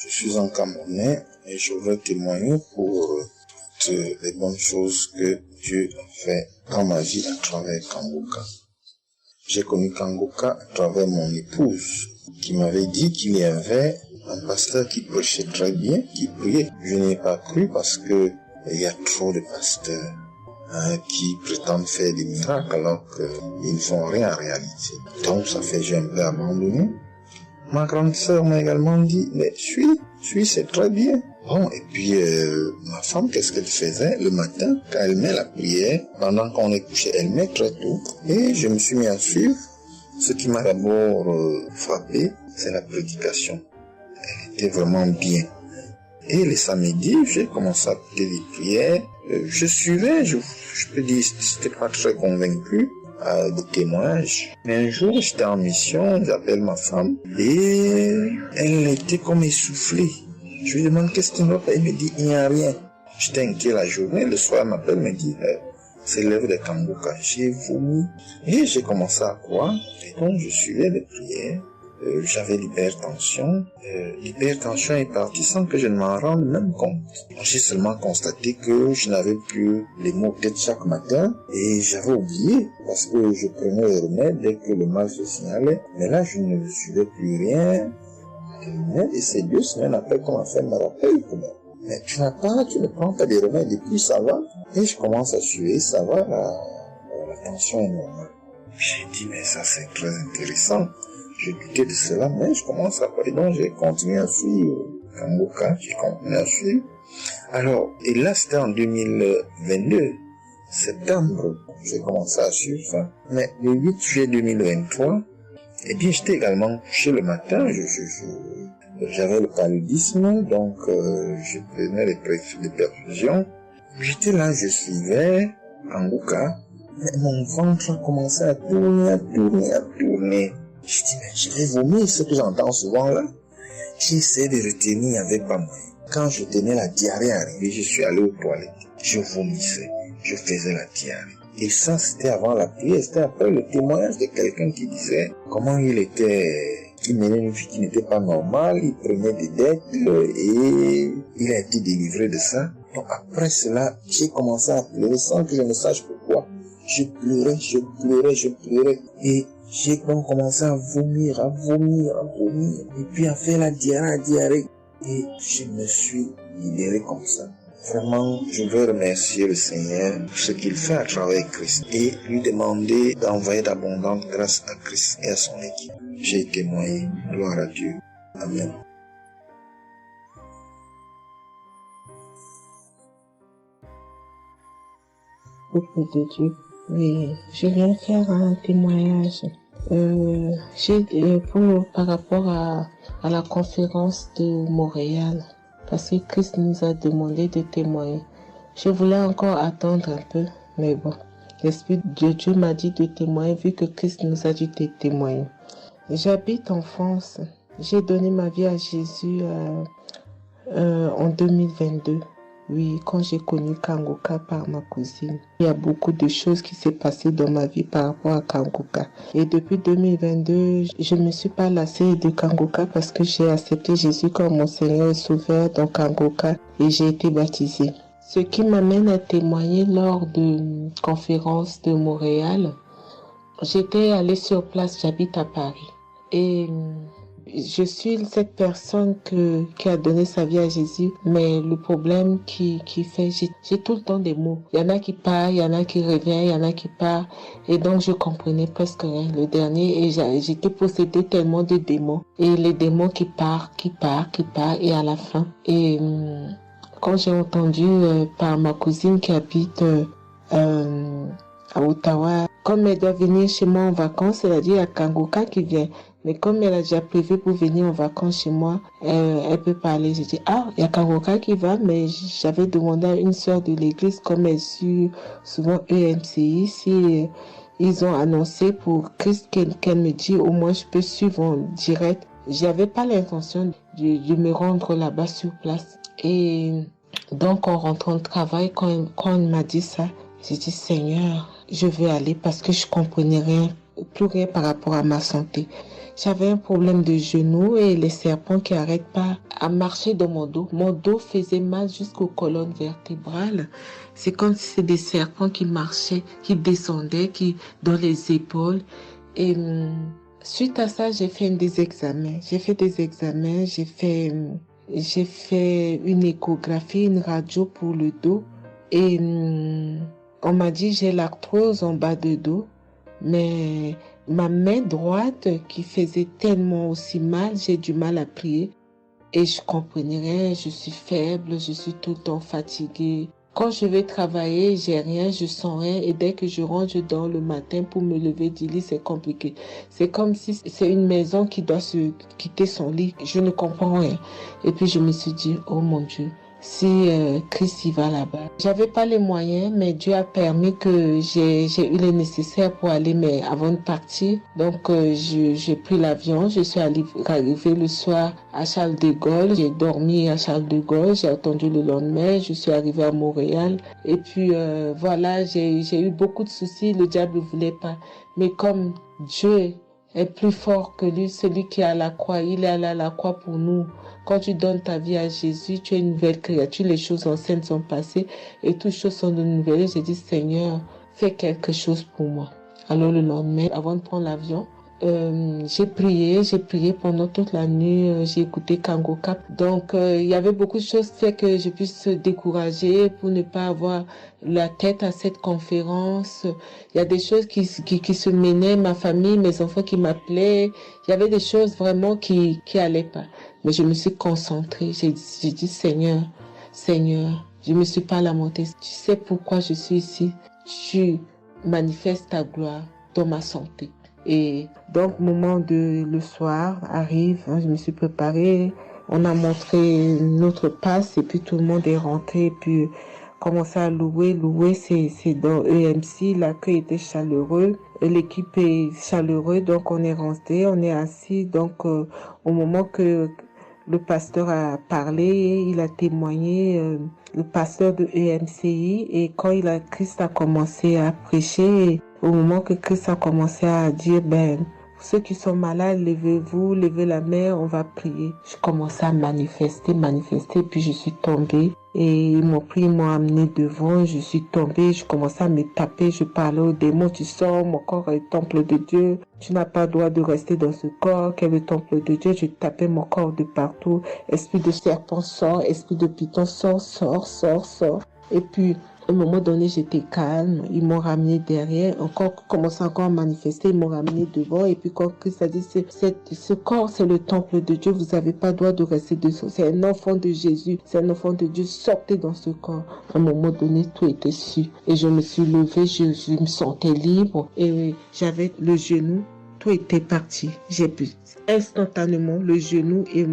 Je suis un Camerounais et je voudrais témoigner pour toutes les bonnes choses que Dieu a fait dans ma vie à travers Kanguka. J'ai connu Kanguka à travers mon épouse qui m'avait dit qu'il y avait un pasteur qui prêchait très bien, qui priait. Je n'ai pas cru parce que il y a trop de pasteurs qui prétendent faire des miracles alors qu'ils ne font rien en réalité. Donc ça fait j'ai un peu abandonné. Ma grande sœur m'a également dit, mais suis, c'est très bien. Bon, et puis ma femme, qu'est-ce qu'elle faisait le matin quand elle met la prière, pendant qu'on est couché, elle met très tôt. Et je me suis mis à suivre. Ce qui m'a d'abord frappé, c'est la prédication. Elle était vraiment bien. Et les samedis, j'ai commencé à écouter les prières. Je suivais, je peux dire, j'étais pas très convaincu de témoignages. Mais un jour, j'étais en mission, j'appelle ma femme, et elle était comme essoufflée. Je lui demande qu'est-ce qui ne va pas, elle me dit, il n'y a rien. J'étais inquiet la journée, le soir, elle m'appelle, me dit, c'est l'œuvre de Kanguka. J'ai vomi, et j'ai commencé à croire, et donc je suivais les prières. J'avais l'hypertension. L'hypertension est partie sans que je ne m'en rende même compte. J'ai seulement constaté que je n'avais plus les maux de tête chaque matin et j'avais oublié parce que je prenais les remèdes dès que le mal se signalait. Mais là, je ne suivais plus rien. Et c'est 2 semaines après qu'on m'a fait me rappeler. Mais tu ne prends pas des remèdes et puis ça va. Et je commence à suivre, ça va, la tension est normale. J'ai dit, mais ça c'est très intéressant. J'ai douté de cela, mais je commence à parler, donc j'ai continué à suivre Kanguka, j'ai continué à suivre. Alors, et là c'était en 2022, septembre, j'ai commencé à suivre ça. Mais le 8 juillet 2023, eh bien, j'étais également couché le matin. J'avais le paludisme, donc je prenais les perfusions. J'étais là, je suivais Kanguka, mais mon ventre a commencé à tourner. Je dis, mais je vais vomir, ce que j'entends souvent là. J'ai essayé de retenir, il n'y avait pas moyen. Quand je tenais la diarrhée arrivée, je suis allé aux toilettes. Je vomissais, je faisais la diarrhée. Et ça, c'était avant la prière, c'était après le témoignage de quelqu'un qui disait comment il menait une vie qui n'était pas normale, il prenait des dettes et il a été délivré de ça. Donc après cela, j'ai commencé à pleurer sans que je ne sache pourquoi. Je pleurais et j'ai donc commencé à vomir et puis à faire la diarrhée et je me suis libéré comme ça. Vraiment, je veux remercier le Seigneur pour ce qu'il fait à travers Christ et lui demander d'envoyer d'abondantes grâces à Christ et à son équipe. J'ai témoigné. Gloire à Dieu. Amen. Peuple de Dieu, oui, je viens faire un témoignage. Par rapport à la conférence de Montréal. Parce que Christ nous a demandé de témoigner. Je voulais encore attendre un peu, mais bon, l'Esprit de Dieu m'a dit de témoigner vu que Christ nous a dit de témoigner. J'habite en France. J'ai donné ma vie à Jésus en 2022. Oui, quand j'ai connu Kanguka par ma cousine. Il y a beaucoup de choses qui s'est passées dans ma vie par rapport à Kanguka. Et depuis 2022, je ne me suis pas lassée de Kanguka parce que j'ai accepté Jésus comme mon Seigneur et Sauveur dans Kanguka et j'ai été baptisée. Ce qui m'amène à témoigner lors de conférence de Montréal, j'étais allée sur place, j'habite à Paris. Et je suis cette personne qui a donné sa vie à Jésus, mais le problème qui fait, j'ai tout le temps des mots. Il y en a qui partent, il y en a qui reviennent, il y en a qui partent, et donc je comprenais presque rien. Le dernier, et j'étais possédée tellement de démons, et les démons qui partent, et à la fin. Et quand j'ai entendu par ma cousine qui habite à Ottawa, comme elle doit venir chez moi en vacances, elle a dit à Kanguka qui vient. Mais comme elle a déjà prévu pour venir en vacances chez moi, elle peut parler. J'ai dit, il y a Kanguka qui va, mais j'avais demandé à une sœur de l'église, comme elle suit souvent EMCI, si ils ont annoncé pour Christ qu'elle me dit, au moins je peux suivre en direct. J'avais pas l'intention de me rendre là-bas sur place. Et donc, en rentrant au travail, quand elle m'a dit ça, j'ai dit, Seigneur, je vais aller parce que je comprenais plus rien par rapport à ma santé. J'avais un problème de genou et les serpents qui n'arrêtent pas à marcher dans mon dos. Mon dos faisait mal jusqu'aux colonnes vertébrales. C'est comme si c'était des serpents qui marchaient, qui descendaient, dans les épaules. Et suite à ça, j'ai fait des examens. J'ai fait une échographie, une radio pour le dos. Et on m'a dit j'ai l'arthrose en bas de dos. Mais ma main droite qui faisait tellement aussi mal, j'ai du mal à prier. Et je comprenais rien, je suis faible, je suis tout le temps fatiguée. Quand je vais travailler, j'ai rien, je sens rien. Et dès que je rentre, je dors le matin pour me lever du lit, c'est compliqué. C'est comme si c'est une maison qui doit se quitter son lit. Je ne comprends rien. Et puis je me suis dit, oh mon Dieu, si Christ y va là-bas. J'avais pas les moyens, mais Dieu a permis que j'ai eu le nécessaire pour aller, mais avant de partir. Donc j'ai pris l'avion, je suis arrivée le soir à Charles de Gaulle. J'ai dormi à Charles de Gaulle, j'ai attendu le lendemain, je suis arrivée à Montréal. Et puis voilà, j'ai eu beaucoup de soucis, le diable ne voulait pas. Mais comme Dieu est plus fort que lui, celui qui est à la croix, il est allé à la croix pour nous. Quand tu donnes ta vie à Jésus, tu es une nouvelle créature, les choses anciennes sont passées et toutes choses sont de nouvelles. J'ai dit, Seigneur, fais quelque chose pour moi. Alors le lendemain, avant de prendre l'avion, j'ai prié pendant toute la nuit, j'ai écouté Kanguka. Donc il y avait beaucoup de choses qui fait que je puisse se décourager pour ne pas avoir la tête à cette conférence. Il y a des choses qui se menaient, ma famille, mes enfants qui m'appelaient. Il y avait des choses vraiment qui allaient pas. Mais je me suis concentrée. J'ai dit, Seigneur, Je ne me suis pas lamentée. Tu sais pourquoi je suis ici? Tu manifestes ta gloire dans ma santé. Et donc, moment de le soir arrive, je me suis préparée. On a montré notre passe et puis tout le monde est rentré. Et puis, commencé à louer. Louer, c'est dans EMC. L'accueil était chaleureux. L'équipe est chaleureuse. Donc, on est rentré, on est assis. Donc, au moment que le pasteur a parlé, il a témoigné, le pasteur de EMCI. Et quand Christ a commencé à prêcher, au moment que Christ a commencé à dire, ceux qui sont malades, levez-vous, levez la main, on va prier. Je commençais à manifester, puis je suis tombée. Et ils m'ont pris, ils m'ont amené devant, je suis tombée, je commençais à me taper, je parlais aux démons, tu sors, mon corps est le temple de Dieu, tu n'as pas le droit de rester dans ce corps, qui est le temple de Dieu, je tapais mon corps de partout, esprit de serpent sort, esprit de python sort. Et puis, à un moment donné, j'étais calme. Ils m'ont ramené derrière. Commencé encore à manifester. Ils m'ont ramené devant. Et puis, quand Christ a dit, ce corps, c'est le temple de Dieu. Vous n'avez pas le droit de rester dessous. C'est un enfant de Jésus. C'est un enfant de Dieu. Sortez dans ce corps. À un moment donné, tout était su. Et je me suis levée. Je me sentais libre. Et j'avais le genou. Tout était parti. J'ai pu instantanément le genou et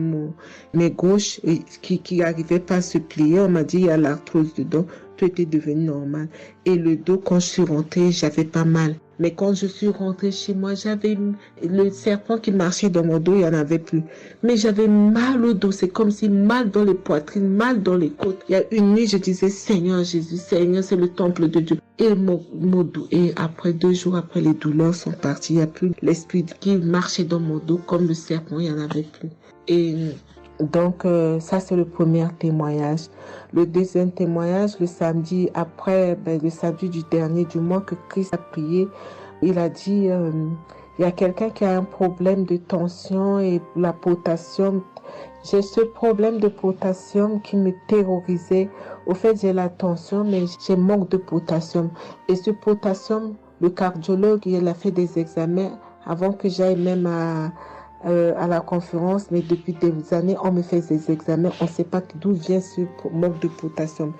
mes gauches qui n'arrivaient pas à se plier. On m'a dit, il y a l'arthrose dedans. Tout était devenu normal. Et le dos, quand je suis rentrée, j'avais pas mal. Mais quand je suis rentrée chez moi, j'avais le serpent qui marchait dans mon dos, il n'y en avait plus. Mais j'avais mal au dos. C'est comme si mal dans les poitrines, mal dans les côtes. Il y a une nuit, je disais, Seigneur Jésus, Seigneur, c'est le temple de Dieu. Et mon dos. Et après 2 jours après, les douleurs sont parties. Il n'y a plus l'esprit qui marchait dans mon dos comme le serpent, il n'y en avait plus. Et donc, ça, c'est le premier témoignage. Le deuxième témoignage, le samedi après, le samedi du dernier du mois que Christ a prié, il a dit, il y a quelqu'un qui a un problème de tension et la potassium. J'ai ce problème de potassium qui me terrorisait. Au fait, j'ai la tension, mais j'ai manque de potassium. Et ce potassium, le cardiologue, il a fait des examens avant que j'aille même à la conférence, mais depuis des années, on me fait des examens, on ne sait pas d'où vient ce manque de potassium.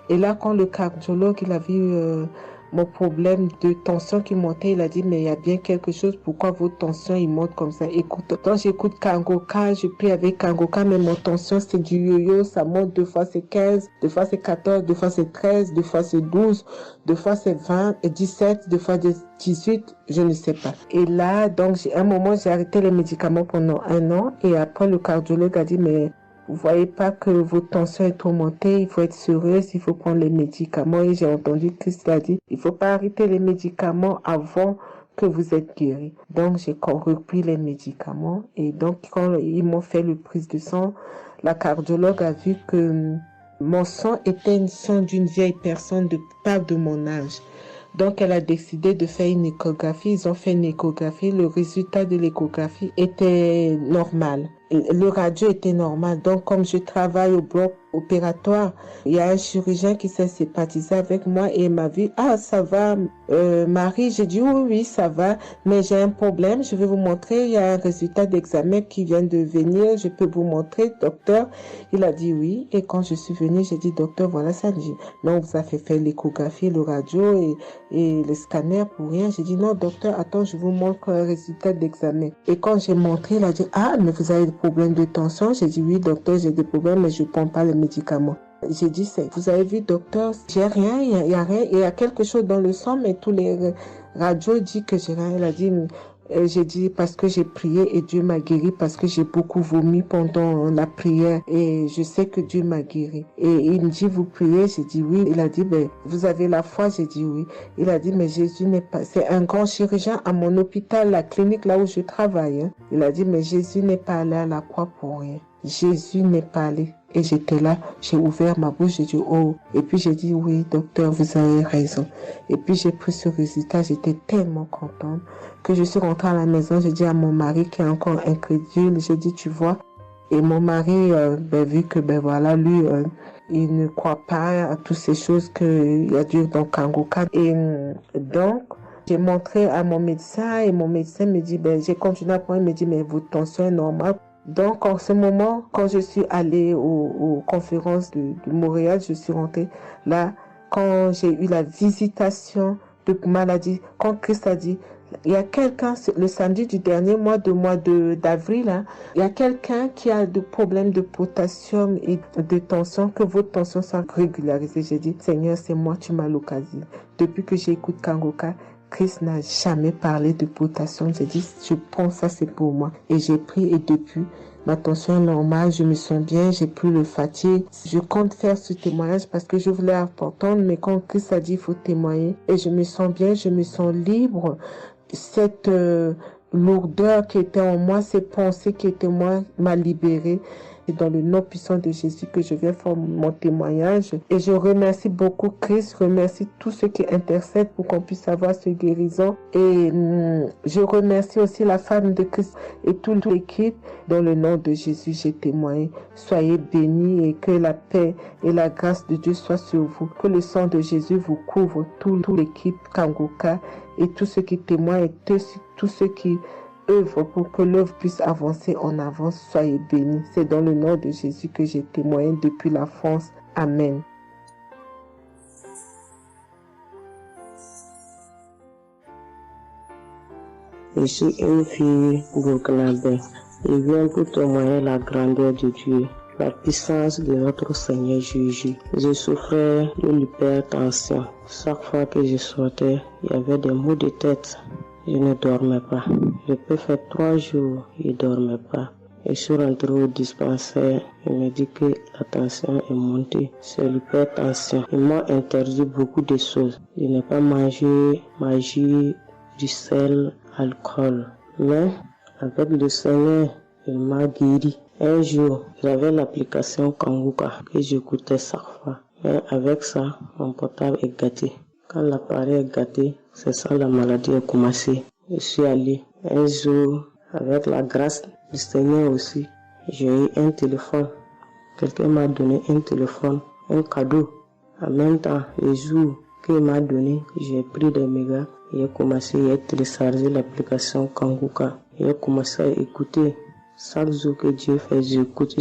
Et là, quand le cardiologue, il a vu mon problème de tension qui montait, il a dit, mais il y a bien quelque chose, pourquoi vos tensions, ils montent comme ça? Écoute, quand j'écoute Kangoka, je prie avec Kangoka, mais mon tension, c'est du yo-yo, ça monte, 2 fois c'est 15, 2 fois c'est 14, 2 fois c'est 13, 2 fois c'est 12, 2 fois c'est 20, et 17, 2 fois 18, je ne sais pas. Et là, donc, à un moment, j'ai arrêté les médicaments pendant 1 an, et après, le cardiologue a dit, mais vous voyez pas que votre tension est trop montée, il faut être sérieuse, il faut prendre les médicaments. Et j'ai entendu Christ a dit, il faut pas arrêter les médicaments avant que vous êtes guéri. Donc, j'ai repris les médicaments. Et donc, quand ils m'ont fait le prise de sang, la cardiologue a vu que mon sang était une sang d'une vieille personne, pas de mon âge. Donc, elle a décidé de faire une échographie. Ils ont fait une échographie. Le résultat de l'échographie était normal. Le radio était normal. Donc, comme je travaille au bloc opératoire, il y a un chirurgien qui s'est sympathisé avec moi et il m'a vu, ah, ça va, Marie? J'ai dit, oui, ça va, mais j'ai un problème. Je vais vous montrer. Il y a un résultat d'examen qui vient de venir. Je peux vous montrer, docteur? Il a dit oui. Et quand je suis venue, j'ai dit, docteur, voilà ça. J'ai dit, non, vous avez fait l'échographie, le radio et le scanner pour rien. J'ai dit, non, docteur, attends, je vous montre un résultat d'examen. Et quand j'ai montré, il a dit, ah, mais vous avez des problèmes de tension? J'ai dit, oui, docteur, j'ai des problèmes, mais je ne prends pas les médicaments. J'ai dit, vous avez vu, docteur, j'ai rien, il y a rien, il y a quelque chose dans le sang, mais tous les radios disent que j'ai rien. Elle a dit, j'ai dit, parce que j'ai prié et Dieu m'a guéri, parce que j'ai beaucoup vomi pendant la prière et je sais que Dieu m'a guéri. Et il me dit, vous priez? J'ai dit oui. Il a dit, vous avez la foi? J'ai dit oui. Il a dit, mais Jésus n'est pas, c'est un grand chirurgien à mon hôpital, la clinique là où je travaille. Hein. Il a dit, mais Jésus n'est pas allé à la croix pour rien. Jésus n'est pas allé. Et j'étais là, j'ai ouvert ma bouche, j'ai dit oh. Et puis j'ai dit oui, docteur, vous avez raison. Et puis j'ai pris ce résultat, j'étais tellement contente que je suis rentrée à la maison, j'ai dit à mon mari qui est encore incrédule, j'ai dit tu vois. Et mon mari, vu que voilà, lui, il ne croit pas à toutes ces choses qu'il y a Dieu dans Kangoka. Et donc, j'ai montré à mon médecin et mon médecin me dit, j'ai continué à prendre, il me dit, mais votre tension est normale. Donc en ce moment, quand je suis allée aux conférences de Montréal, je suis rentrée là, quand j'ai eu la visitation de maladie, quand Christ a dit, il y a quelqu'un, le samedi du dernier mois d'avril, hein, il y a quelqu'un qui a des problèmes de potassium et de tension, que votre tension soit régularisée. J'ai dit, Seigneur, c'est moi, tu m'as l'occasion. Depuis que j'écoute Kangoka, Christ n'a jamais parlé de potassium. J'ai dit, je pense ça, c'est pour moi. Et j'ai pris, et depuis, ma tension est normale, je me sens bien, j'ai plus le fatigue. Je compte faire ce témoignage parce que je voulais entendre, mais quand Christ a dit, il faut témoigner. Et je me sens bien, je me sens libre. Cette lourdeur qui était en moi, ces pensées qui étaient en moi, m'a libérée. C'est dans le nom puissant de Jésus que je viens faire mon témoignage. Et je remercie beaucoup Christ, je remercie tous ceux qui intercèdent pour qu'on puisse avoir ce guérison. Et je remercie aussi la femme de Christ et toute l'équipe. Dans le nom de Jésus, j'ai témoigné. Soyez bénis et que la paix et la grâce de Dieu soient sur vous. Que le sang de Jésus vous couvre, toute l'équipe Kangoka et tous ceux qui témoignent et tous ceux qui œuvre pour que l'œuvre puisse avancer en avant. Soyez bénis. C'est dans le nom de Jésus que j'ai témoigné depuis la France. Amen. Je suis une fille burkinabé. Je viens pour témoigner la grandeur de Dieu, la puissance de notre Seigneur Jésus. Je souffrais de l'hypertension. Chaque fois que je sortais, il y avait des maux de tête. Je ne dormais pas. Je peux faire 3 jours, je ne dormais pas. Je suis rentré au dispensaire. Il me dit que la tension est montée. C'est l'hypertension. Ils m'ont interdit beaucoup de choses. Je n'ai pas mangé du sel, alcool. Mais avec le Seigneur, il m'a guéri. Un jour, j'avais l'application Kangoka que j'écoutais chaque fois. Mais avec ça, mon portable est gâté. Quand l'appareil est gâté, c'est ça la maladie a commencé. Je suis allé un jour, avec la grâce du Seigneur aussi, j'ai eu un téléphone. Quelqu'un m'a donné un téléphone, un cadeau. En même temps, le jour qu'il m'a donné, j'ai pris des mégas et j'ai commencé à télécharger l'application Kangoka. J'ai commencé à écouter. Chaque jour que Dieu fait, j'écoute.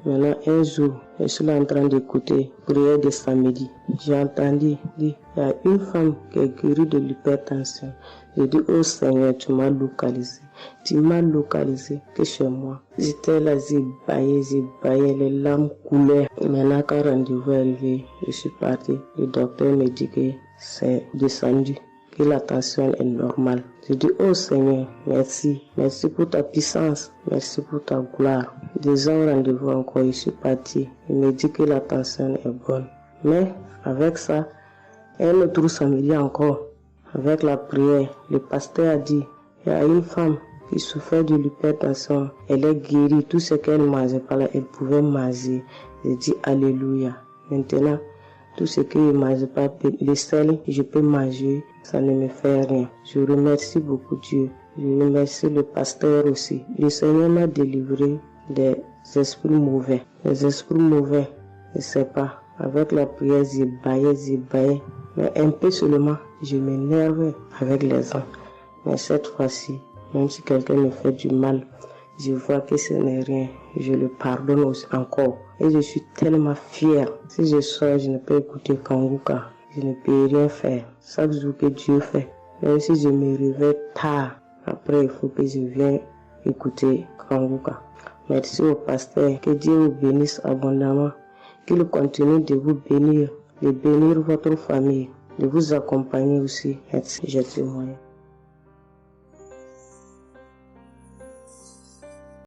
Maintenant, un jour, je suis là en train d'écouter prière de samedi. J'ai entendu dire, il y a une femme qui est guérie de l'hypertension. J'ai dit, oh Seigneur, tu m'as localisé. Tu m'as localisé que chez moi. J'étais là, j'ai baillé, les larmes coulaient. Maintenant, quand le rendez-vous est arrivé, je suis parti. Le docteur me dit que c'est descendu, que la tension est normale. Je dis, oh Seigneur, merci. Merci pour ta puissance. Merci pour ta gloire. Déjà au rendez-vous encore, je suis parti. Il me dit que la tension est bonne. Mais avec ça, un autre samedi encore, avec la prière, le pasteur a dit, il y a une femme qui souffrait de l'hypertension. Elle est guérie. Tout ce qu'elle ne mangeait pas là, elle pouvait manger. J'ai dit, alléluia. Maintenant, tout ce que je ne mange pas, le sel, je peux manger, ça ne me fait rien. Je remercie beaucoup Dieu. Je remercie le pasteur aussi. Le Seigneur m'a délivré des esprits mauvais. Les esprits mauvais, je ne sais pas. Avec la prière, j'ai baillé. Mais un peu seulement, je m'énerve avec les gens. Mais cette fois-ci, même si quelqu'un me fait du mal, je vois que ce n'est rien. Je le pardonne aussi encore. Et je suis tellement fière. Si je sors, je ne peux écouter Kangoka. Je ne peux rien faire. Chaque jour que Dieu fait. Même si je me réveille tard, après il faut que je vienne écouter Kangoka. Merci au pasteur. Que Dieu vous bénisse abondamment. Qu'il continue de vous bénir, de bénir votre famille, de vous accompagner aussi. Merci. Je témoigne.